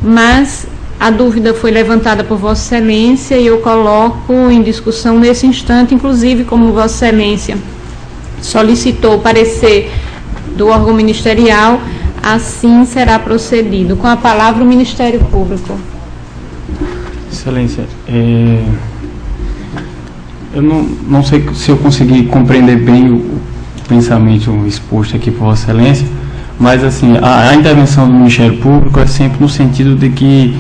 mas a dúvida foi levantada por Vossa Excelência e eu coloco em discussão nesse instante, inclusive como Vossa Excelência solicitou o parecer do órgão ministerial, assim será procedido. Com a palavra o Ministério Público. Excelência, eu não sei se eu consegui compreender bem o pensamento exposto aqui por Vossa Excelência, mas assim, a intervenção do Ministério Público é sempre no sentido de que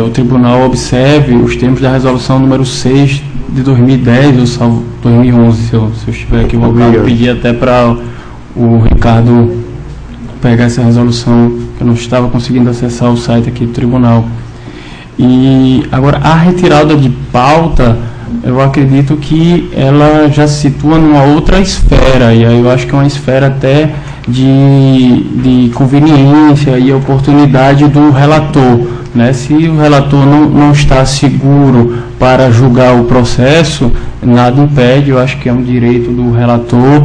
o Tribunal observe os termos da resolução número 6 de 2010, ou salvo 2011, se eu estiver equivocado, eu pedi até para o Ricardo pegar essa resolução, que eu não estava conseguindo acessar o site aqui do Tribunal. E agora, a retirada de pauta, eu acredito que ela já se situa numa outra esfera, e aí eu acho que é uma esfera até de conveniência e oportunidade do relator, né? Se o relator não está seguro para julgar o processo, nada impede, eu acho que é um direito do relator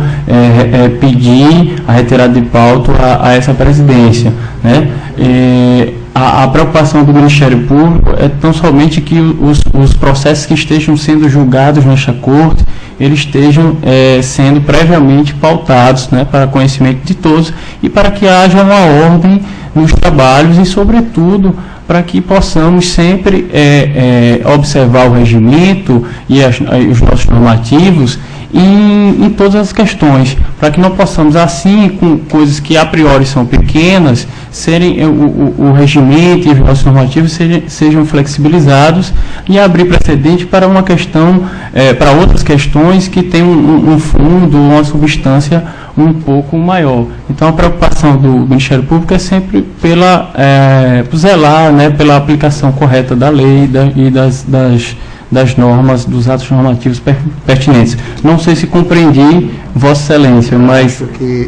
pedir a retirada de pauta a essa presidência, né? A preocupação do Ministério Público é tão somente que os processos que estejam sendo julgados nesta corte, eles estejam sendo previamente pautados, né, para conhecimento de todos e para que haja uma ordem nos trabalhos e, sobretudo, para que possamos sempre observar o regimento e os nossos normativos em todas as questões, para que não possamos, assim, com coisas que a priori são pequenas, o regimento e os nossos normativos sejam flexibilizados e abrir precedente para uma questão, para outras questões que têm um fundo, uma substância um pouco maior. Então, a preocupação do Ministério Público é sempre por zelar, né, pela aplicação correta da lei e das normas, dos atos normativos pertinentes. Não sei se compreendi, Vossa Excelência, mas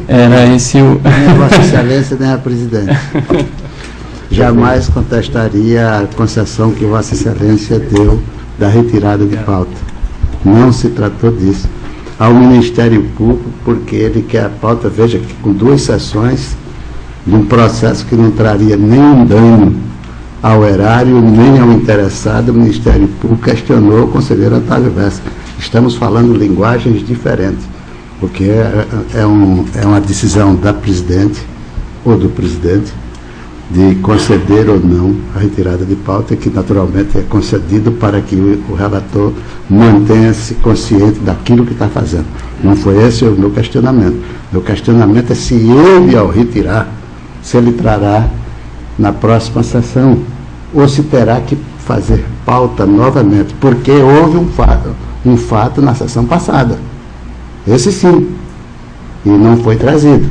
era esse o... Nem a Vossa Excelência, nem a Presidente. Jamais contestaria a concessão que Vossa Excelência deu da retirada de pauta. Não se tratou disso. Ao Ministério Público, porque ele quer a pauta, veja que com 2 sessões de um processo que não traria nenhum dano ao erário, nem ao interessado, o Ministério Público questionou o conselheiro Otávio Bessa. Estamos falando linguagens diferentes, porque é uma decisão da Presidente ou do Presidente de conceder ou não a retirada de pauta, que naturalmente é concedido para que o relator mantenha-se consciente daquilo que está fazendo. Não foi esse o meu questionamento. Meu questionamento é se ele, ao retirar, se ele trará na próxima sessão, ou se terá que fazer pauta novamente, porque houve um fato na sessão passada. Esse sim, e não foi trazido.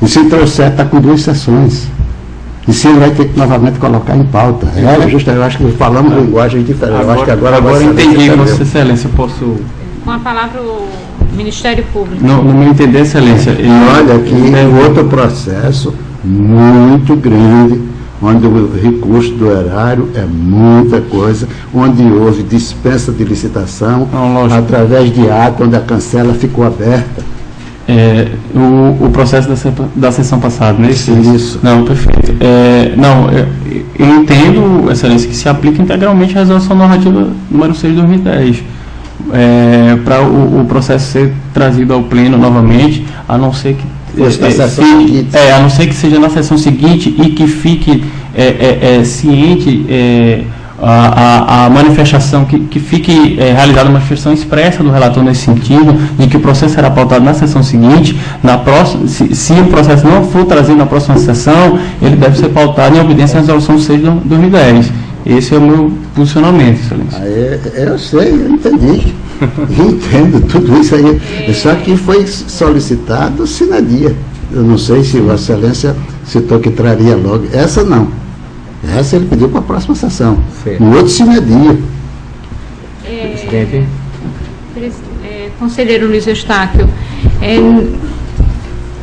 E se trouxer, está com 2 sessões. E se ele vai ter que novamente colocar em pauta. Eu acho que falamos linguagem diferente. Eu acho que agora entendi, Vossa Excelência, eu posso... Com a palavra o Ministério Público. No meu entender, Excelência... Olha, aqui outro processo muito grande, onde o recurso do erário é muita coisa, onde houve dispensa de licitação, através de ato, onde a cancela ficou aberta. O processo da sessão passada, né? Isso. Não, perfeito. Eu entendo, Excelência, que se aplica integralmente a resolução normativa número 6 de 2010. Para o processo ser trazido ao pleno novamente, a não ser que a não ser que seja na sessão seguinte e que fique ciente a manifestação, que fique realizada uma manifestação expressa do relator nesse sentido, de que o processo será pautado na sessão seguinte. Na próxima, se o processo não for trazido na próxima sessão, ele deve ser pautado em obediência à resolução 6 de 2010. Esse é o meu posicionamento, Excelência. Eu sei, eu entendi. Entendo tudo isso aí. Só que foi solicitado sine die. Eu não sei se Vossa Excelência citou que traria logo. Essa não. Essa ele pediu para a próxima sessão. Certo. No outro sine die. Presidente. Conselheiro Luiz Eustáquio,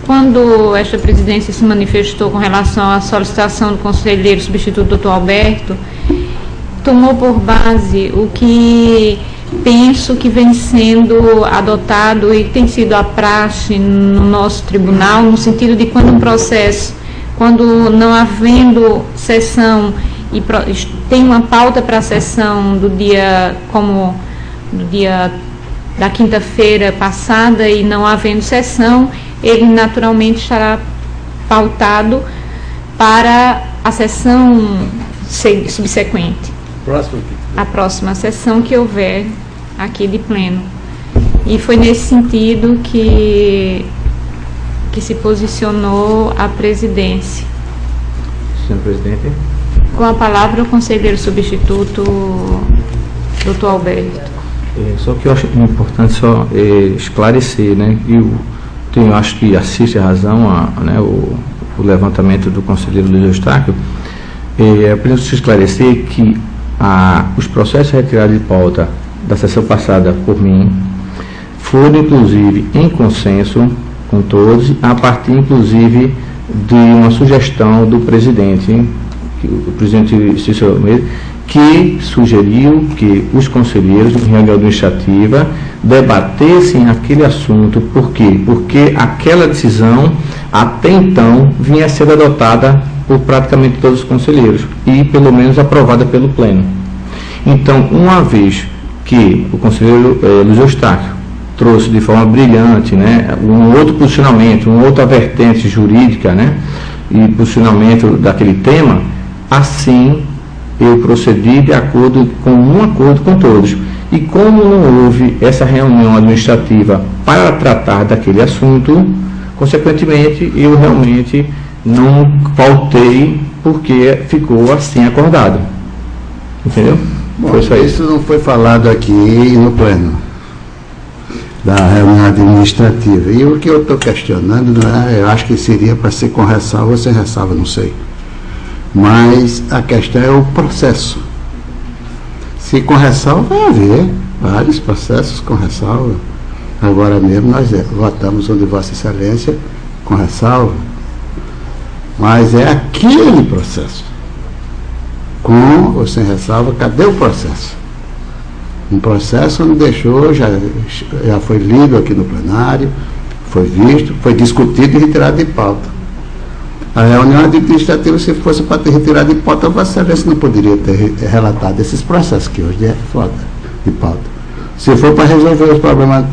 quando esta presidência se manifestou com relação à solicitação do conselheiro substituto Dr. Alberto, tomou por base o que penso que vem sendo adotado e tem sido a praxe no nosso tribunal, no sentido de quando um processo, quando não havendo sessão e tem uma pauta para a sessão do dia, como do dia da quinta-feira passada, e não havendo sessão, ele naturalmente estará pautado para a sessão subsequente. A próxima sessão que houver aqui de pleno. E foi nesse sentido que se posicionou a presidência. Senhor Presidente. Com a palavra o conselheiro substituto, Dr. Alberto. Só que eu acho importante só esclarecer, né? Eu acho que assiste a razão o levantamento do conselheiro Luiz Eustáquio. É preciso esclarecer que os processos retirados de pauta da sessão passada por mim foram, inclusive, em consenso com todos, a partir, inclusive, de uma sugestão do presidente, o presidente Cícero Almeida, que sugeriu que os conselheiros, em reunião administrativa, debatessem aquele assunto. Por quê? Porque aquela decisão, até então, vinha a ser adotada por praticamente todos os conselheiros e, pelo menos, aprovada pelo Pleno. Então, uma vez que o conselheiro Luiz Eustáquio trouxe de forma brilhante, né, um outro posicionamento, uma outra vertente jurídica, né, e posicionamento daquele tema, assim eu procedi de acordo com um acordo com todos. E como não houve essa reunião administrativa para tratar daquele assunto, consequentemente eu realmente não pautei, porque ficou assim acordado. Entendeu? Bom, isso não foi falado aqui no Pleno da reunião administrativa. E o que eu estou questionando, né, eu acho que seria para ser com ressalva ou sem ressalva, não sei. Mas a questão é o processo. Se com ressalva, vai haver vários processos com ressalva. Agora mesmo nós votamos onde Vossa Excelência com ressalva. Mas é aquele processo. Com ou sem ressalva, cadê o processo? Um processo onde deixou, já foi lido aqui no plenário, foi visto, foi discutido e retirado de pauta. A reunião administrativa, se fosse para ter retirado de pauta, Vossa Excelência não poderia ter relatado esses processos, que hoje é foda de pauta. Se for para resolver os problemas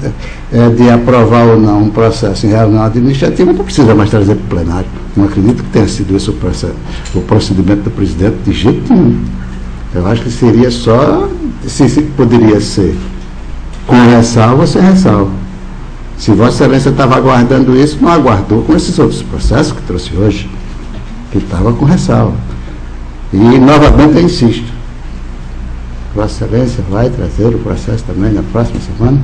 de aprovar ou não um processo em reunião administrativa, não precisa mais trazer para o plenário. Não acredito que tenha sido esse o procedimento do presidente de jeito nenhum. Eu acho que seria só, se poderia ser com ressalva ou sem ressalva. Se Vossa Excelência estava aguardando isso, não aguardou com esses outros processos que trouxe hoje, que estava com ressalva. E, novamente, eu insisto, Vossa Excelência vai trazer o processo também na próxima semana?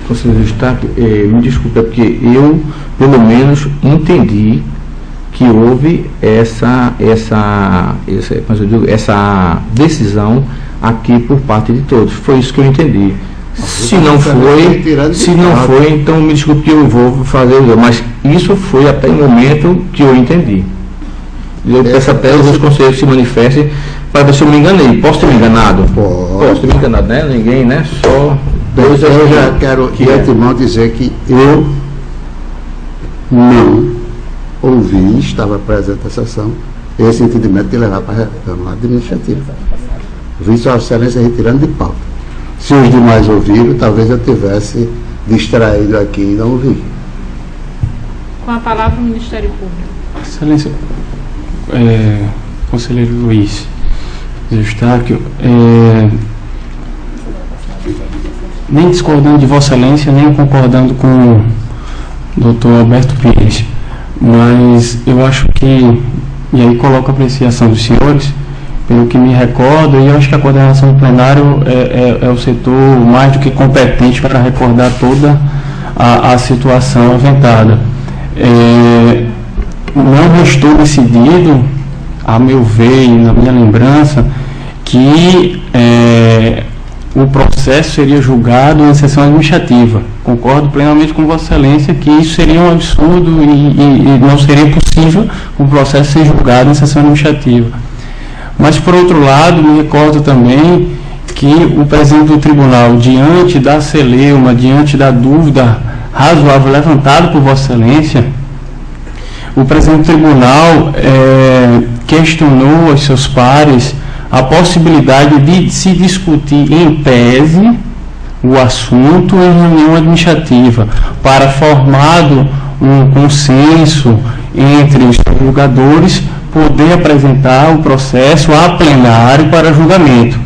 Conselheiro Eustáquio, me desculpe, é porque eu, pelo menos, entendi que houve essa decisão aqui por parte de todos. Foi isso que eu entendi. Se não foi, então me desculpe que eu vou fazer, mas isso foi até o momento que eu entendi. Eu peço até os conselheiros se manifestem para ver se eu me enganei. Posso ter me enganado? Posso ter me enganado, né? Ninguém, né? Só dois. Eu já quero de antemão dizer que eu não ouvi, estava presente à sessão, esse entendimento de levar para a reunião administrativa. Vi Sua Excelência retirando de pauta. Se os demais ouviram, talvez eu tivesse distraído aqui e não ouvi. Com a palavra o Ministério Público. Excelência, conselheiro Luiz Eustáquio, nem discordando de Vossa Excelência, nem concordando com o doutor Alberto Pires, mas eu acho que, e aí coloco a apreciação dos senhores, pelo que me recordo, e eu acho que a coordenação do plenário é o setor mais do que competente para recordar toda a situação aventada. Não restou decidido, a meu ver e na minha lembrança, que o processo seria julgado em sessão administrativa. Concordo plenamente com Vossa Excelência que isso seria um absurdo e não seria possível o processo ser julgado em sessão administrativa. Mas, por outro lado, me recordo também que o presidente do tribunal, diante da celeuma, diante da dúvida razoável levantada por Vossa Excelência, o presidente do tribunal questionou aos seus pares a possibilidade de se discutir em tese o assunto em reunião administrativa, para formado um consenso entre os julgadores, poder apresentar o processo a plenário para julgamento.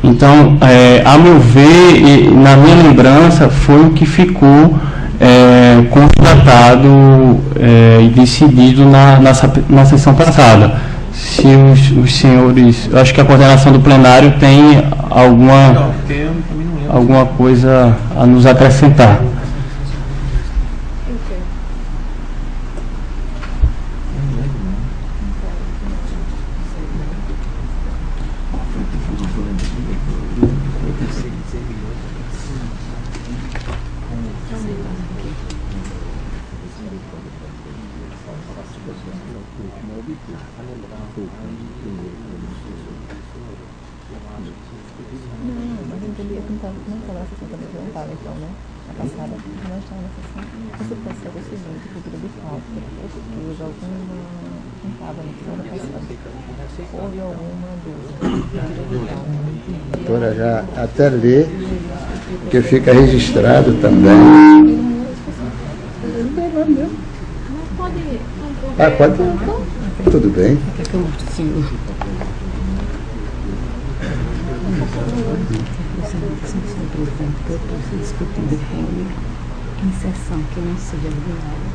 Então, a meu ver, e na minha lembrança, foi o que ficou constatado e decidido na sessão passada. Se os senhores, eu acho que a coordenação do plenário tem alguma coisa a nos acrescentar. Mas eu entendi que não estava na sessão também, que não estava então, né? A passada não estava na sessão. Esse processo é o seguinte, cultura de falta, pesquisa, alguma não estava na semana passada. Houve alguma dúvida? Doutora, já até ler, que fica registrado também. Ah, pode? Tudo bem. Discutido em sessão que não seja ordinária,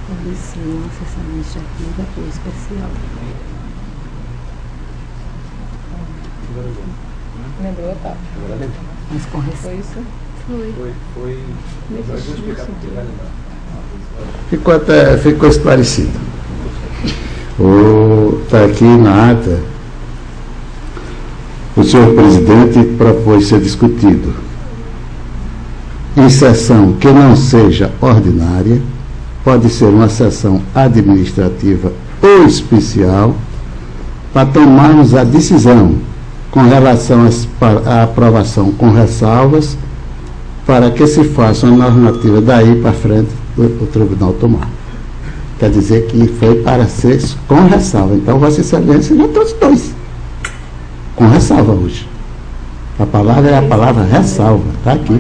pode ser uma sessão administrativa ou especial. Lembrou, tá? Mas com Foi respeito. isso? Foi. Nós vamos explicar porque vai lembrar. Ficou esclarecido. Está aqui na ata. O senhor presidente propôs ser discutido em sessão que não seja ordinária, pode ser uma sessão administrativa ou especial, para tomarmos a decisão com relação à aprovação com ressalvas, para que se faça uma normativa daí para frente o tribunal tomar. Quer dizer que foi para ser com ressalva. Então, Vossa Excelência já trouxe dois. Com ressalva hoje. A palavra é a palavra ressalva, está aqui.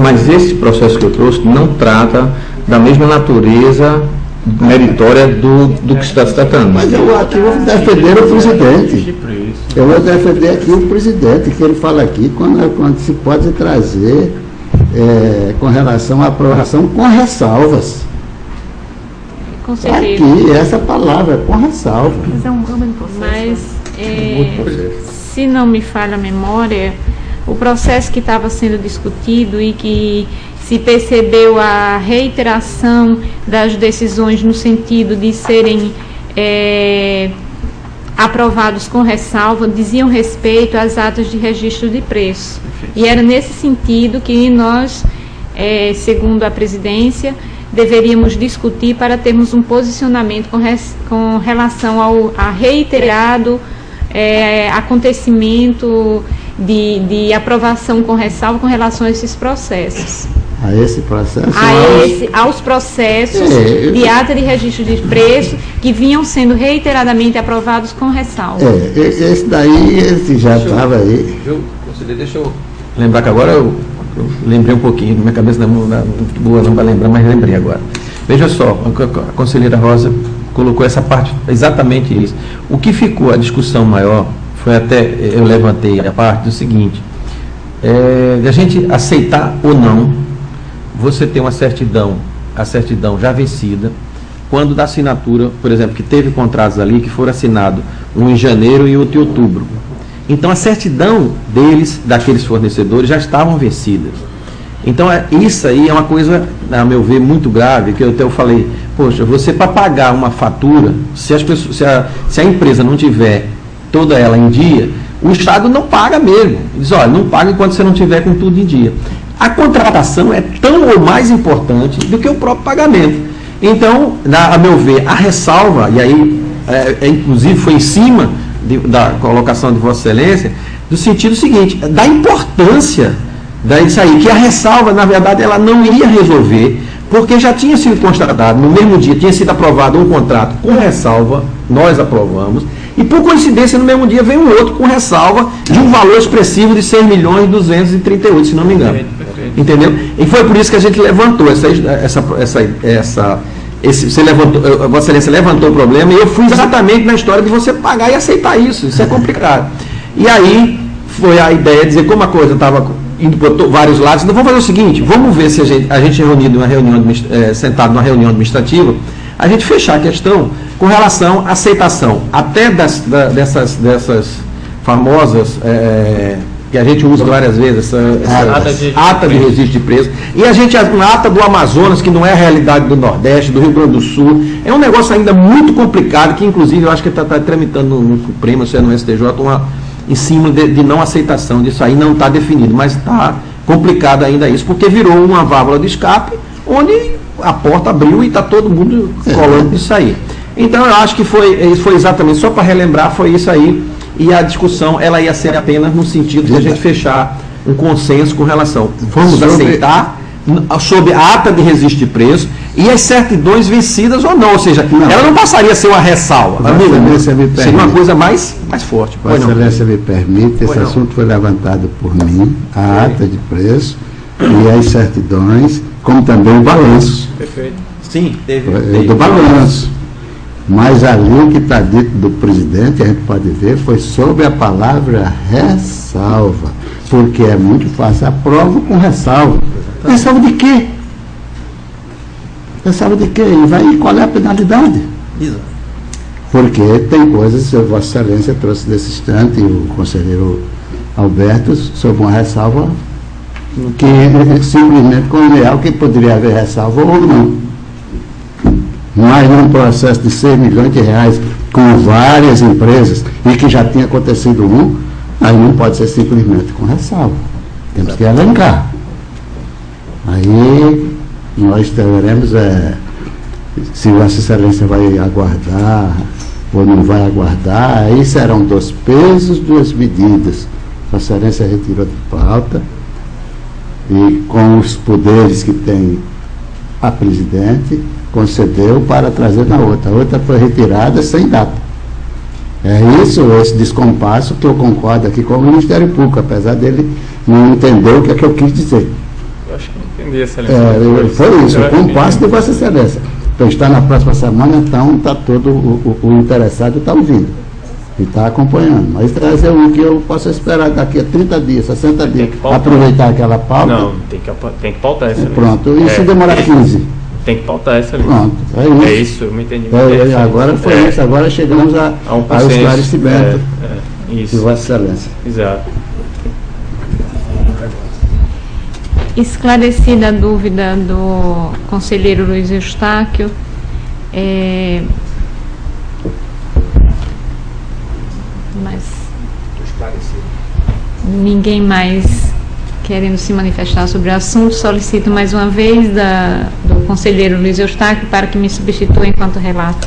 Mas esse processo que eu trouxe não trata da mesma natureza meritória do que está se tratando. Mas eu aqui vou defender o presidente. Eu vou defender aqui o presidente, que ele fala aqui quando se pode trazer com relação à aprovação com ressalvas. Conselheiro. Aqui, essa palavra, com ressalva. Mas é um processo. Mas, se não me falha a memória, o processo que estava sendo discutido e que se percebeu a reiteração das decisões no sentido de serem aprovados com ressalva, diziam respeito às atas de registro de preço. E era nesse sentido que nós, segundo a presidência, deveríamos discutir para termos um posicionamento com relação ao reiterado acontecimento de aprovação com ressalva com relação a esses processos. A esse processo? Aos processos de ata de registro de preço que vinham sendo reiteradamente aprovados com ressalva. Esse daí, esse já estava aí. Deixa eu lembrar que agora eu lembrei um pouquinho, minha cabeça não é muito boa não para lembrar, mas lembrei agora. Veja só, a conselheira Rosa colocou essa parte, exatamente isso. O que ficou a discussão maior foi até, eu levantei a parte do seguinte, de a gente aceitar ou não você ter a certidão já vencida, quando da assinatura, por exemplo, que teve contratos ali que foram assinados, um em janeiro e outro em outubro. Então a certidão daqueles fornecedores já estavam vencidas. Então isso aí é uma coisa, a meu ver, muito grave, que eu falei, poxa, você para pagar uma fatura, se a empresa não tiver toda ela em dia, o Estado não paga mesmo. Diz, olha, não paga enquanto você não tiver com tudo em dia. A contratação é tão ou mais importante do que o próprio pagamento. Então, a meu ver, a ressalva, e aí, inclusive foi em cima da colocação de Vossa Excelência, do sentido seguinte, da importância disso aí, que a ressalva, na verdade, ela não iria resolver, porque já tinha sido constatado, no mesmo dia, tinha sido aprovado um contrato com ressalva, nós aprovamos, e por coincidência, no mesmo dia, veio um outro com ressalva de um valor expressivo de 6.238.000, se não me engano. Entendeu? E foi por isso que a gente levantou você levantou, Vossa Excelência levantou o problema, e eu fui exatamente na história de você pagar e aceitar isso. Isso é complicado. E aí foi a ideia de dizer, como a coisa estava indo por vários lados, então vamos fazer o seguinte, vamos ver se a gente reunido numa reunião, sentado numa reunião administrativa, a gente fechar a questão com relação à aceitação até dessas famosas que a gente usa várias vezes, essa ata de registro de preço, e a ata do Amazonas, que não é a realidade do Nordeste, do Rio Grande do Sul, é um negócio ainda muito complicado, que inclusive eu acho que está tramitando no Supremo, se é no STJ, em cima de não aceitação disso aí, não está definido, mas está complicado ainda isso, porque virou uma válvula de escape, onde a porta abriu e está todo mundo colando disso aí. Então eu acho que foi exatamente, só para relembrar, foi isso aí, e a discussão ela ia ser apenas no sentido de a gente fechar um consenso com relação, vamos aceitar sob a ata de registro de preço e as certidões vencidas ou não, ou seja, ela não passaria a ser uma ressalva, seria uma coisa mais forte. Vossa Excelência me permite, esse assunto foi levantado por mim, a ata de preço e as certidões, como também o balanço. Perfeito. Sim, teve do balanço. Mas ali o que está dito do presidente, a gente pode ver, foi sobre a palavra ressalva, porque é muito fácil, aprovo com ressalva. Ressalva de quê? Ressalva de quê? E qual é a penalidade? Exato. Porque tem coisas, Vossa Excelência trouxe desse instante, e o conselheiro Alberto, sobre uma ressalva que simplesmente convenhal que poderia haver ressalva ou não. Mas num processo de 6 milhões de reais com várias empresas e que já tinha acontecido aí não pode ser simplesmente com ressalva. Temos que elencar. Aí nós teremos, se Vossa Excelência vai aguardar ou não vai aguardar, aí serão 2 pesos, 2 medidas. Vossa Excelência retirou de pauta e com os poderes que tem a presidente, concedeu para trazer na outra. A outra foi retirada sem data. É isso, esse descompasso que eu concordo aqui com o Ministério Público, apesar dele não entender o que é que eu quis dizer. Eu acho que não entendi, Excelência. Foi isso, o compasso de Vossa Excelência. Então está na próxima semana, então está todo o interessado está ouvindo e está acompanhando. Mas trazer o que eu posso esperar daqui a 30 dias, 60 dias, aproveitar aquela pauta. Não, tem que pautar essa. Pronto, e se demorar 15? Tem que pautar essa ali. Pronto, é isso. É isso, eu me entendi. Agora foi isso, agora chegamos ao esclarecimento isso. de Vossa Excelência. Exato. Esclarecida a dúvida do conselheiro Luiz Eustáquio, mas ninguém mais querendo se manifestar sobre o assunto, solicito mais uma vez do conselheiro Luiz Eustáquio para que me substitua enquanto relato.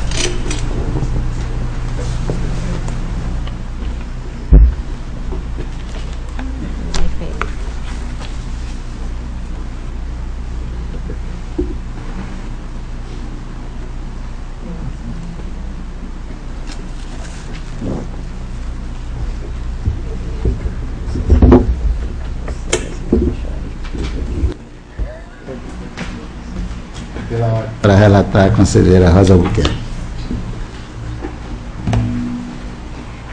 Para relatar a conselheira Rosa Albuquerque.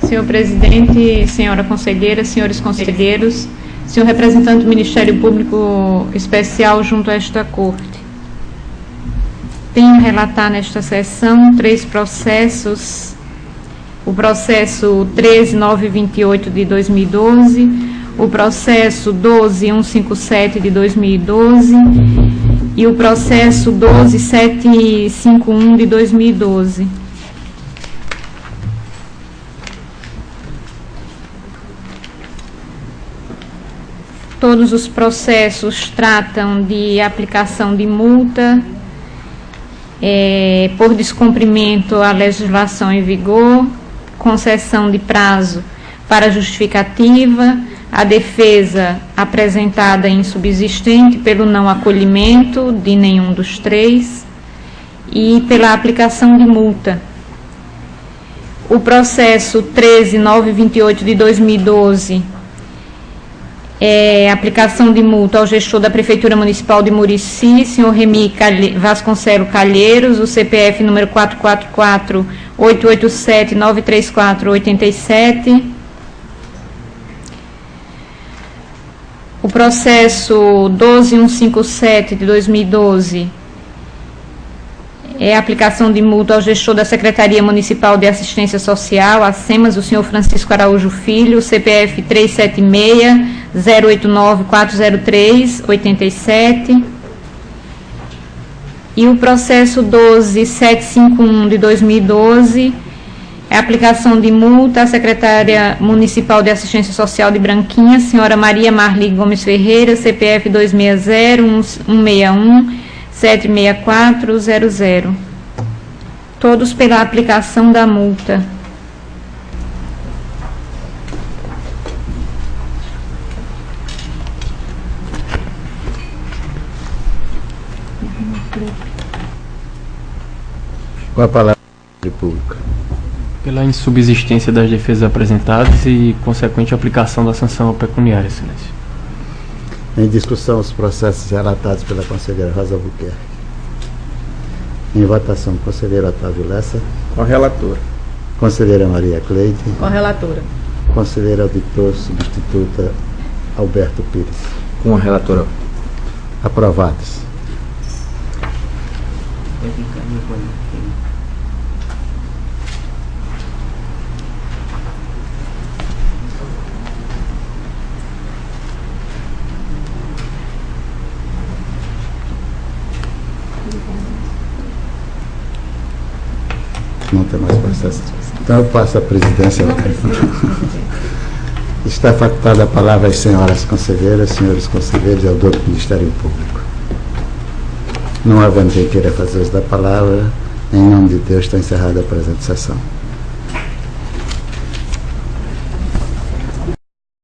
Senhor presidente, senhora conselheira, senhores conselheiros, senhor representante do Ministério Público Especial junto a esta Corte. Tenho a relatar nesta sessão 3 processos. O processo 13928 de 2012, o processo 12157 de 2012 e o processo 12751 de 2012. Todos os processos tratam de aplicação de multa por descumprimento à legislação em vigor, concessão de prazo para justificativa, a defesa apresentada insubsistente pelo não acolhimento de nenhum dos 3 e pela aplicação de multa. O processo 13928 de 2012 aplicação de multa ao gestor da Prefeitura Municipal de Murici, senhor Remy Vasconcelos Calheiros, o CPF número 444-887-934-87. O processo 12157 de 2012 é a aplicação de multa ao gestor da Secretaria Municipal de Assistência Social, a SEMAS, o senhor Francisco Araújo Filho, CPF 376-089-403-87. E o processo 12751 de 2012 é a aplicação de multa à Secretária Municipal de Assistência Social de Branquinha, senhora Maria Marli Gomes Ferreira, CPF 260-161-76400. todos pela aplicação da multa. Com a palavra do público. Pela insubsistência das defesas apresentadas e consequente aplicação da sanção pecuniária, excelência. Em discussão, os processos relatados pela conselheira Rosa Albuquerque. Em votação, conselheiro Otávio Lessa. Com a relatora. Conselheira Maria Cleide. Com a relatora. Conselheiro auditor substituta Alberto Pires. Com a relatora. Aprovados. Não tem mais processo. Então eu passo a presidência. Está facultada a palavra às senhoras conselheiras, senhores conselheiros e ao doutor do Ministério Público. Não havendo quem queira fazer uso da palavra, em nome de Deus está encerrada a presente sessão.